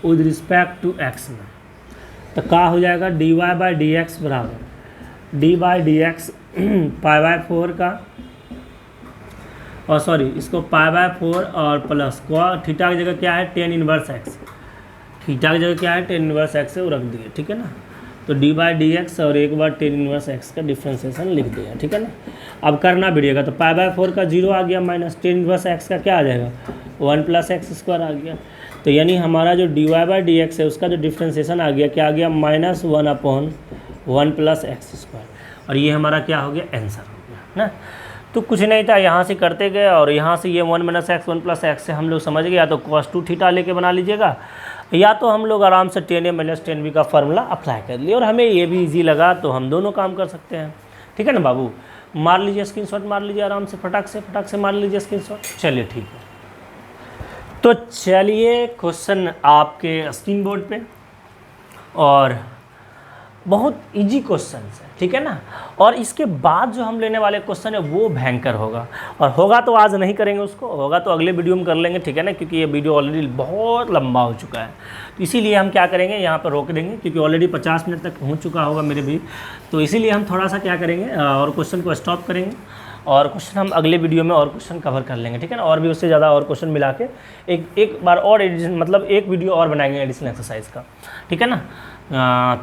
विद रिस्पेक्ट टू x में, तो क्या हो जाएगा dy/dx बराबर d/dx पाई/4 का, और सॉरी इसको पाई/4 और प्लस थीटा की जगह क्या है 10 इनवर्स x, थीटा की जगह क्या है 10 इनवर्स x है वो रख दिए, ठीक है ना। तो d/dx और एक बार 10 इनवर्स x का डिफ्रेंसिएशन लिख दिया, ठीक है ना। अब करना बढ़िएगा, तो पाई/4 का 0 आ गया, माइनस 10 इनवर्स x का क्या आ जाएगा 1 प्लस एक्स स्क्वायर आ गया। तो यानी हमारा जो dy/dx है उसका जो डिफ्रेंसिएशन आ गया, क्या आ गया -1/1 प्लस एक्स स्क्वायर, और ये हमारा क्या हो गया आंसर हो गया ना। तो कुछ नहीं था, यहाँ से करते गए और यहाँ से ये 1 - x 1 + x से हम लोग समझ गए, या तो cos 2 थीटा लेके बना लीजिएगा, या तो हम लोग आराम से 10a - 10b का फार्मूला अप्लाई कर लिए और हमें ये भी इजी लगा तो हम दोनों काम कर सकते हैं। ठीक है ना बाबू, मार लीजिए स्क्रीनशॉट, मार लीजिए आराम से, फटाक से मार लीजिए स्क्रीनशॉट। चलिए ठीक है, तो चलिए क्वेश्चन आपके स्क्रीन बोर्ड पे, और बहुत इजी क्वेश्चन है, ठीक है ना। और इसके बाद जो हम लेने वाले क्वेश्चन है वो भयंकर होगा, और होगा तो आज नहीं करेंगे उसको, होगा तो अगले वीडियो में कर लेंगे, ठीक है ना, क्योंकि ये वीडियो ऑलरेडी बहुत लंबा हो चुका है। तो इसीलिए हम क्या करेंगे, यहाँ पर रोक देंगे, क्योंकि ऑलरेडी 50 मिनट तक पहुँच चुका होगा मेरे भी। तो इसीलिए हम थोड़ा सा क्या करेंगे, और क्वेश्चन को स्टॉप करेंगे, और क्वेश्चन हम अगले वीडियो में और क्वेश्चन कवर कर लेंगे, ठीक है ना। और भी उससे ज़्यादा और क्वेश्चन मिला के एक बार और एडिशन, मतलब एक वीडियो और बनाएंगे एडिशनल एक्सरसाइज का, ठीक है ना।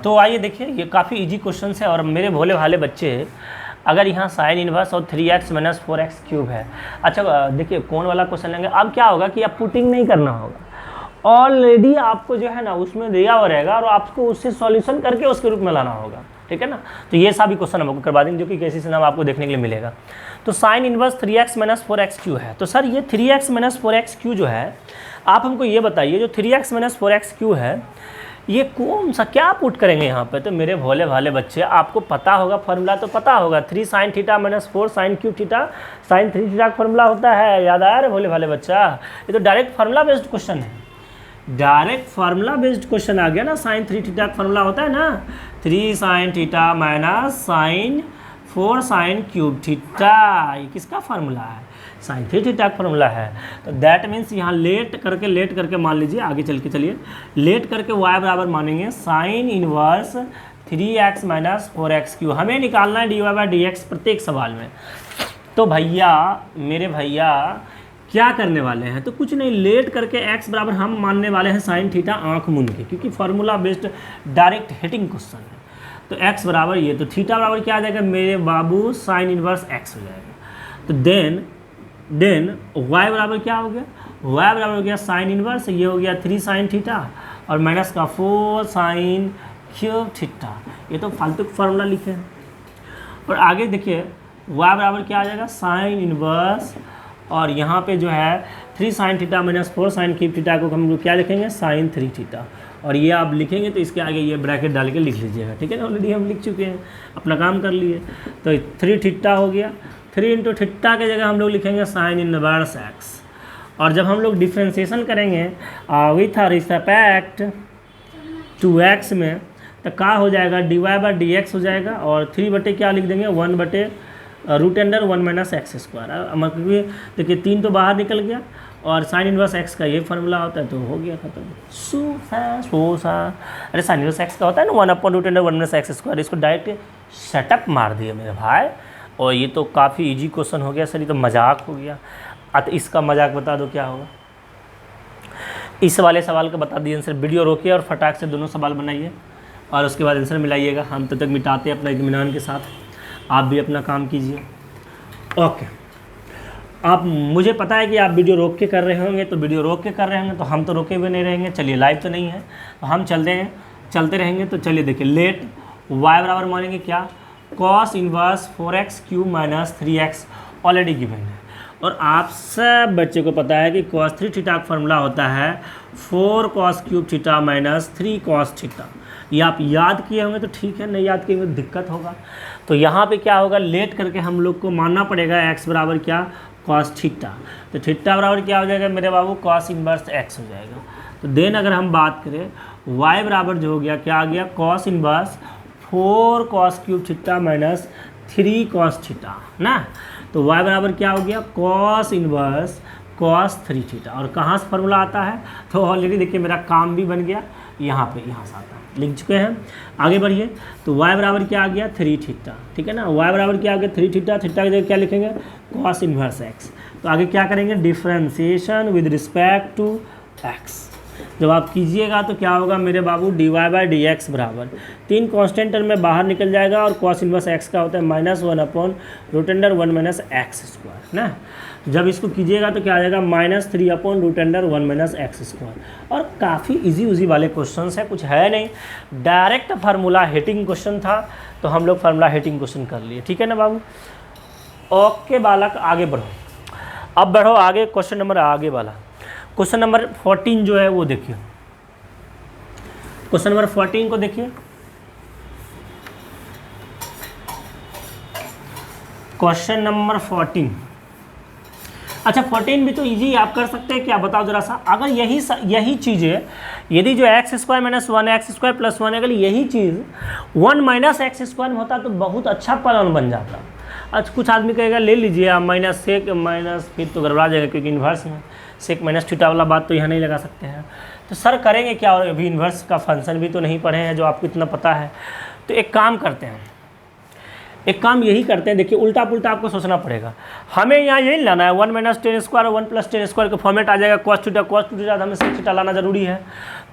तो आइए देखिए, ये काफ़ी इजी क्वेश्चन है, और मेरे भोले भाले बच्चे, अगर यहाँ साइन इनवर्स और 3x - 4x क्यूब है। अच्छा देखिए, कौन वाला क्वेश्चन लेंगे, अब क्या होगा कि अब पुटिंग नहीं करना होगा, ऑलरेडी आपको जो है ना उसमें दिया हुआ रहेगा, और आपको उससे सॉल्यूशन करके उसके रूप में लाना होगा, ठीक है ना। तो ये सभी क्वेश्चन हम आपको करवा देंगे, जो कि कैसी से नाम आपको देखने के लिए मिलेगा। तो sine inverse 3x - 4x Q है। तो सर ये 3x - 4x क्यू जो है, आप हमको ये बताइए, जो 3x - 4x क्यू है, ये कौन सा क्या पुट करेंगे यहाँ पे। तो मेरे भोले भाले बच्चे, आपको पता होगा फार्मूला, तो पता होगा 3 sin theta - 4 sin cube theta, sin 3 theta का फार्मूला होता है, याद आया रे भोले भाले बच्चा। ये तो डायरेक्ट फार्मूला बेस्ड क्वेश्चन है, डायरेक्ट फार्मूला बेस्ड क्वेश्चन आ गया ना। sin 3 थीटा का फार्मूला होता है ना, 3 sin theta - sin 4 sin cube theta, ये किसका फार्मूला है, sin 3 थीटा का फार्मूला है। तो दैट मीन्स यहाँ लेट करके मान लीजिए, आगे चल के चलिए, लेट करके y बराबर मानेंगे sine inverse 3x - 4x Q. हमें निकालना है dy/dx प्रत्येक सवाल में। तो भैया, मेरे भैया क्या करने वाले हैं, तो कुछ नहीं, लेट करके x बराबर हम मानने वाले हैं साइन थीटा आँख मूंद के, क्योंकि formula based direct hitting question है। तो x बराबर ये, तो थीटा बराबर क्या आ जाएगा मेरे बाबू, साइन इनवर्स x हो जाएगा। तो देन y बराबर क्या हो गया, y बराबर हो गया साइन इनवर्स, ये हो गया 3 sin थीटा, और माइनस का 4 sin क्यूब थीटा। ये तो फालतू फार्मूला लिखे हैं। और आगे देखिए, y बराबर क्या आ जाएगा, साइन इनवर्स, और यहाँ पे जो है 3 sin theta - 4 sin cube theta को हम लोग क्या लिखेंगे, साइन 3 थीटा। और ये आप लिखेंगे तो इसके आगे ये ब्रैकेट डाल के लिख लीजिएगा, ठीक है ना। ऑलरेडी हम लिख चुके हैं, अपना काम कर लिए। तो 3 थीटा हो गया, 3 × थीटा के जगह हम लोग लिखेंगे साइन इनवर्स x। और जब हम लोग डिफ्रेंशिएशन करेंगे विथ रिस्पेक्ट टू x में, तो क्या हो जाएगा, dy/dx हो जाएगा, और 3 बटे क्या लिख देंगे, 1 बटे √1 - x²। मतलब देखिए 3 तो बाहर निकल गया, और साइन इनवर्स x का ये फार्मूला होता है, तो हो गया खत्म। अरे साइन इनवर्स x का होता है ना 1/√1 - x², इसको डायरेक्ट सेटअप मार दिया मेरे भाई। और ये तो काफ़ी इजी क्वेश्चन हो गया सर, ये तो मजाक हो गया। तो इसका मजाक बता दो क्या होगा, इस वाले सवाल का बता दिए आंसर। वीडियो रोकिए और फटाक से दोनों सवाल बनाइए, और उसके बाद आंसर मिलाइएगा। हम तब तक मिटाते हैं अपना इत्मीनान के साथ, आप भी अपना काम कीजिए। ओके, आप, मुझे पता है कि आप वीडियो रोक के कर रहे होंगे, तो वीडियो रोक के कर रहे होंगे, तो हम तो रोके हुए नहीं रहेंगे। चलिए, लाइव तो नहीं है, तो हम चलते रहेंगे। तो चलिए देखिए, लेट y बराबर मानेंगे क्या, cos inverse 4x cube - 3x already given है। और आप सब बच्चे को पता है कि cos 3 थीटा का फार्मूला होता है 4 cos cube theta - 3 cos theta. ये आप याद किए होंगे तो ठीक है, नहीं याद किए होंगे तो दिक्कत होगा। तो यहाँ पे क्या होगा, लेट करके हम लोग को मानना पड़ेगा x बराबर क्या, cos थीटा। तो थीटा बराबर क्या हो जाएगा मेरे बाबू, cos इनवर्स x हो जाएगा। तो देन अगर हम बात करें, y बराबर जो हो गया, क्या आ गया, cos inverse 4 cos cube theta - 3 cos theta ना। तो y बराबर क्या हो गया, cos इनवर्स cos 3 थीटा। और कहाँ से फार्मूला आता है, तो ऑलरेडी देखिए मेरा काम भी बन गया, यहाँ से आता है, लिख चुके हैं। आगे बढ़िए, तो y बराबर क्या आ गया, 3 थीटा, ठीक है ना। y बराबर क्या आ गया, 3 थीटा, थीटा की जगह क्या लिखेंगे, cos इनवर्स x। तो आगे क्या करेंगे, differentiation with respect to x। जब आप कीजिएगा तो क्या होगा मेरे बाबू, dy/dx बराबर 3 कांस्टेंट टर्म में बाहर निकल जाएगा, और cos इनवर्स x का होता है -1/√1 - x² ना। जब इसको कीजिएगा तो क्या आ जाएगा, -3/√1 - x²। और काफ़ी इजी वाले क्वेश्चंस है, कुछ है नहीं, डायरेक्ट फार्मूला हिटिंग क्वेश्चन था, तो हम लोग फार्मूला हिटिंग क्वेश्चन कर लिए, ठीक है ना बाबू। ओके बालक, आगे बढ़ो। अब बढ़ो आगे, क्वेश्चन नंबर आगे वाला, क्वेश्चन नंबर 14 जो है वो देखिए। क्वेश्चन नंबर 14 को देखिए। क्वेश्चन नंबर 14, अच्छा 14 भी तो इजी आप कर सकते हैं क्या, बताओ जरा सा। अगर यही चीज़ें यदि जो x square minus one x square plus one, अगर यही चीज़ 1 माइनस एक्स स्क्वायर में होता तो बहुत अच्छा फलन बन जाता। अच्छा कुछ आदमी कहेगा ले लीजिए आप माइनस सेक माइनस, फिर तो गड़बड़ा जाएगा क्योंकि इन्वर्स में सेक माइनस थीटा वाला बात तो यहाँ नहीं लगा सकते हैं। तो सर करेंगे क्या, और अभी इन्वर्स का फंक्शन भी तो नहीं पढ़े हैं जो आपको इतना पता है। तो एक काम करते हैं, एक काम यही करते हैं, देखिए उल्टा पुल्टा आपको सोचना पड़ेगा। हमें यहाँ यही लाना है 1 माइनस टेन स्क्वायर और 1 प्लस टेन स्क्वायर का फॉर्मेट आ जाएगा कॉस थीटा हमें सेक थीटा लाना जरूरी है।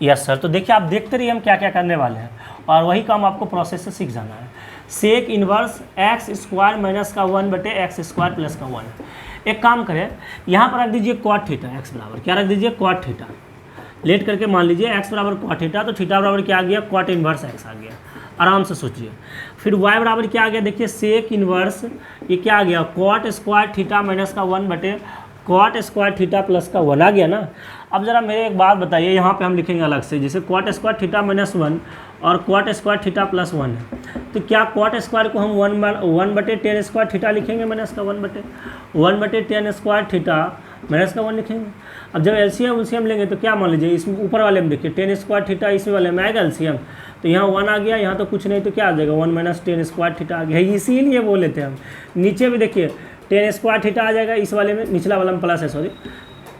यस सर, तो देखिए आप देखते रहिए हम क्या क्या करने वाले हैं, और वही काम आपको प्रोसेस से सीख जाना है। Sec inverse x square minus का 1 बटे एक्स स्क्वायर प्लस का 1। एक काम करें, यहाँ पर रख दीजिए कॉट थीटा, एक्स बराबर क्या रख दीजिए कॉट थीटा, लेट करके मान लीजिए एक्स बराबर कॉट थीटा, तो थीटा बराबर क्या आ गया कॉट इन्वर्स एक्स आ गया, आराम से सोचिए। फिर y बराबर क्या आ गया, देखिए सेक इन्वर्स ये क्या आ गया कॉट स्क्वायर थीटा माइनस का 1 बटे कॉट स्क्वायर थीटा प्लस का 1 आ गया ना। अब जरा मेरे एक बात बताइए, यहाँ पे हम लिखेंगे अलग से, जैसे कॉट स्क्वायर थीटा माइनस 1 और कॉट स्क्वायर थीटा प्लस 1 है, तो क्या कॉट स्क्वायर को हम 1 बटे टेन स्क्वायर थीटा लिखेंगे माइनस का 1 बटे टेन स्क्वायर थीटा माइनस का 1 लिखेंगे। अब जब एलसीएम लेंगे तो क्या मान लीजिए, इसमें ऊपर वाले में देखिए टेन स्क्वायर थीटा, इसमें वाले में आएगा एलसीएम, तो यहाँ 1 आ गया, यहाँ तो कुछ नहीं तो क्या आ जाएगा 1 माइनस टेन स्क्वायर थीटा आ गया, इसीलिए बोले थे हम। नीचे भी देखिए टेन स्क्वायर थीटा आ जाएगा, इस वाले में निचला वाला में प्लस है सॉरी,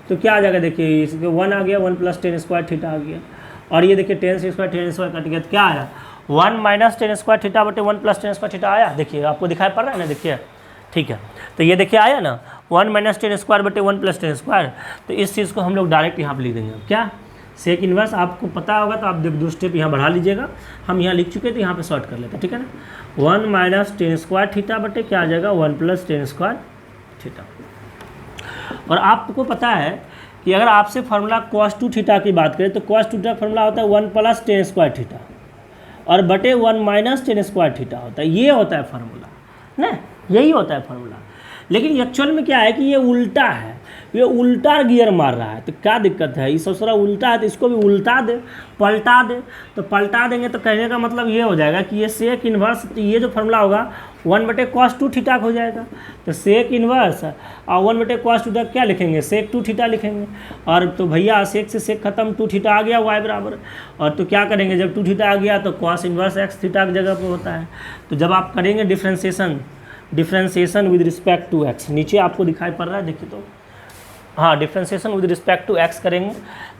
तो क्या आ जाएगा देखिए इसके 1 आ गया, 1 प्लस टेन स्क्वायर थीटा आ गया, और ये देखिए टेन स्क्वायर कट गया तो क्या आया 1 माइनस टेन स्क्वायर थीटा बटे 1 प्लस टेन स्क्वायर थीटा आया। देखिए आपको दिखाई पड़ रहा है ना, देखिए ठीक है, तो ये देखिए आया ना 1 माइनस टेन स्क्वायर बटे 1 प्लस टेन स्क्वायर, तो इस चीज़ को हम लोग डायरेक्ट यहाँ पर लिख देंगे। क्या सेक इन्वर्स आपको पता होगा तो आप दो स्टेप यहाँ बढ़ा लीजिएगा, हम यहाँ लिख चुके थे, यहाँ पे शॉर्ट कर लेते हैं, ठीक है ना। 1 माइनस टेन स्क्वायर थीटा बटे क्या आ जाएगा 1 प्लस टेन स्क्वायर थीटा। और आपको पता है कि अगर आपसे फार्मूला cos 2 थीटा की बात करें तो cos 2 थीटा फार्मूला होता है 1 प्लस टेन स्क्वायर थीटा और बटे 1 माइनस टेन स्क्वायर थीटा होता है, ये होता है फार्मूला ना, यही होता है फार्मूला। लेकिन एक्चुअल में क्या है कि ये उल्टा है, ये उल्टा गियर मार रहा है, तो क्या दिक्कत है, ये ससुरा उल्टा है तो इसको भी उल्टा दे, पलटा दे, तो पलटा देंगे तो कहने का मतलब ये हो जाएगा कि ये सेक इन्वर्स, तो ये जो फार्मूला होगा 1 बटे कॉस 2 थीटा हो जाएगा, तो सेक इन्वर्स और 1 बटे कॉस 2 थीटा क्या लिखेंगे सेक 2 थीटा लिखेंगे, और तो भैया सेक से सेक खत्म 2 थीटा आ गया y बराबर, और तो क्या करेंगे जब 2 थीटा आ गया तो कॉस इन्वर्स एक्स थीटा की जगह पर होता है। तो जब आप करेंगे differentiation with respect to x, नीचे आपको दिखाई पड़ रहा है देखिए, तो हाँ differentiation with respect to x करेंगे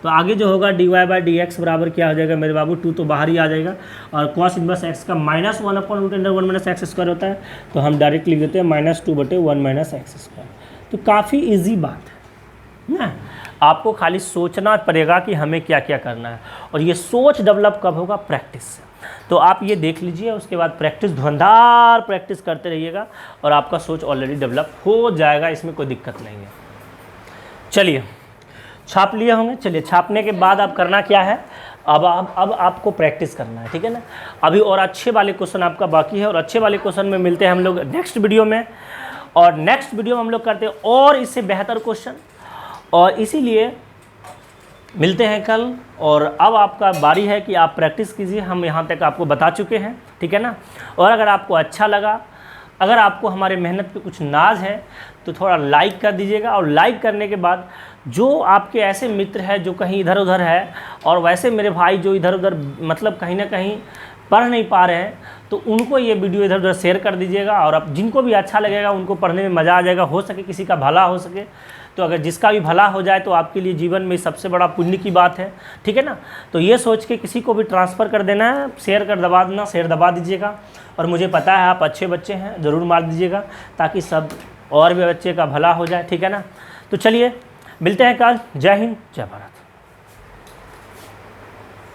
तो आगे जो होगा d y by d x बराबर क्या हो जाएगा मेरे बाबू 2 तो बाहर ही आ जाएगा, और कॉस इनवर्स एक्स का minus 1 upon root under 1 minus x square होता है, तो हम डायरेक्ट लिख देते हैं -2 बटे 1 माइनस एक्स स्क्वायर। तो काफ़ी ईजी बात है ना, आपको खाली सोचना पड़ेगा कि हमें क्या क्या करना है, और ये सोच डेवलप कब होगा प्रैक्टिस से। तो आप ये देख लीजिए, उसके बाद प्रैक्टिस धुंधार प्रैक्टिस करते रहिएगा और आपका सोच ऑलरेडी डेवलप हो जाएगा, इसमें कोई दिक्कत नहीं है। चलिए छाप लिए होंगे, चलिए छापने के बाद आप करना क्या है, अब आपको प्रैक्टिस करना है, ठीक है ना। अभी और अच्छे वाले क्वेश्चन आपका बाकी है, और अच्छे वाले क्वेश्चन में मिलते हैं हम लोग नेक्स्ट वीडियो में, और नेक्स्ट वीडियो में हम लोग करते हैं और इससे बेहतर क्वेश्चन, और इसीलिए मिलते हैं कल। और अब आपका बारी है कि आप प्रैक्टिस कीजिए, हम यहाँ तक आपको बता चुके हैं, ठीक है ना। और अगर आपको अच्छा लगा, अगर आपको हमारे मेहनत पे कुछ नाज है तो थोड़ा लाइक कर दीजिएगा, और लाइक करने के बाद जो आपके ऐसे मित्र हैं जो कहीं इधर उधर है, और वैसे मेरे भाई जो इधर उधर मतलब कहीं ना कहीं पढ़ नहीं पा रहे हैं, तो उनको ये वीडियो इधर उधर शेयर कर दीजिएगा, और अब जिनको भी अच्छा लगेगा उनको पढ़ने में मज़ा आ जाएगा, हो सके किसी का भला हो सके, तो अगर जिसका भी भला हो जाए तो आपके लिए जीवन में सबसे बड़ा पुण्य की बात है, ठीक है ना। तो ये सोच के किसी को भी ट्रांसफ़र कर देना है, शेयर कर दबा देना, शेयर दबा दीजिएगा, और मुझे पता है आप अच्छे बच्चे हैं, ज़रूर मार दीजिएगा ताकि सब और भी बच्चे का भला हो जाए, ठीक है ना। तो चलिए मिलते हैं कल, जय हिंद जय भारत।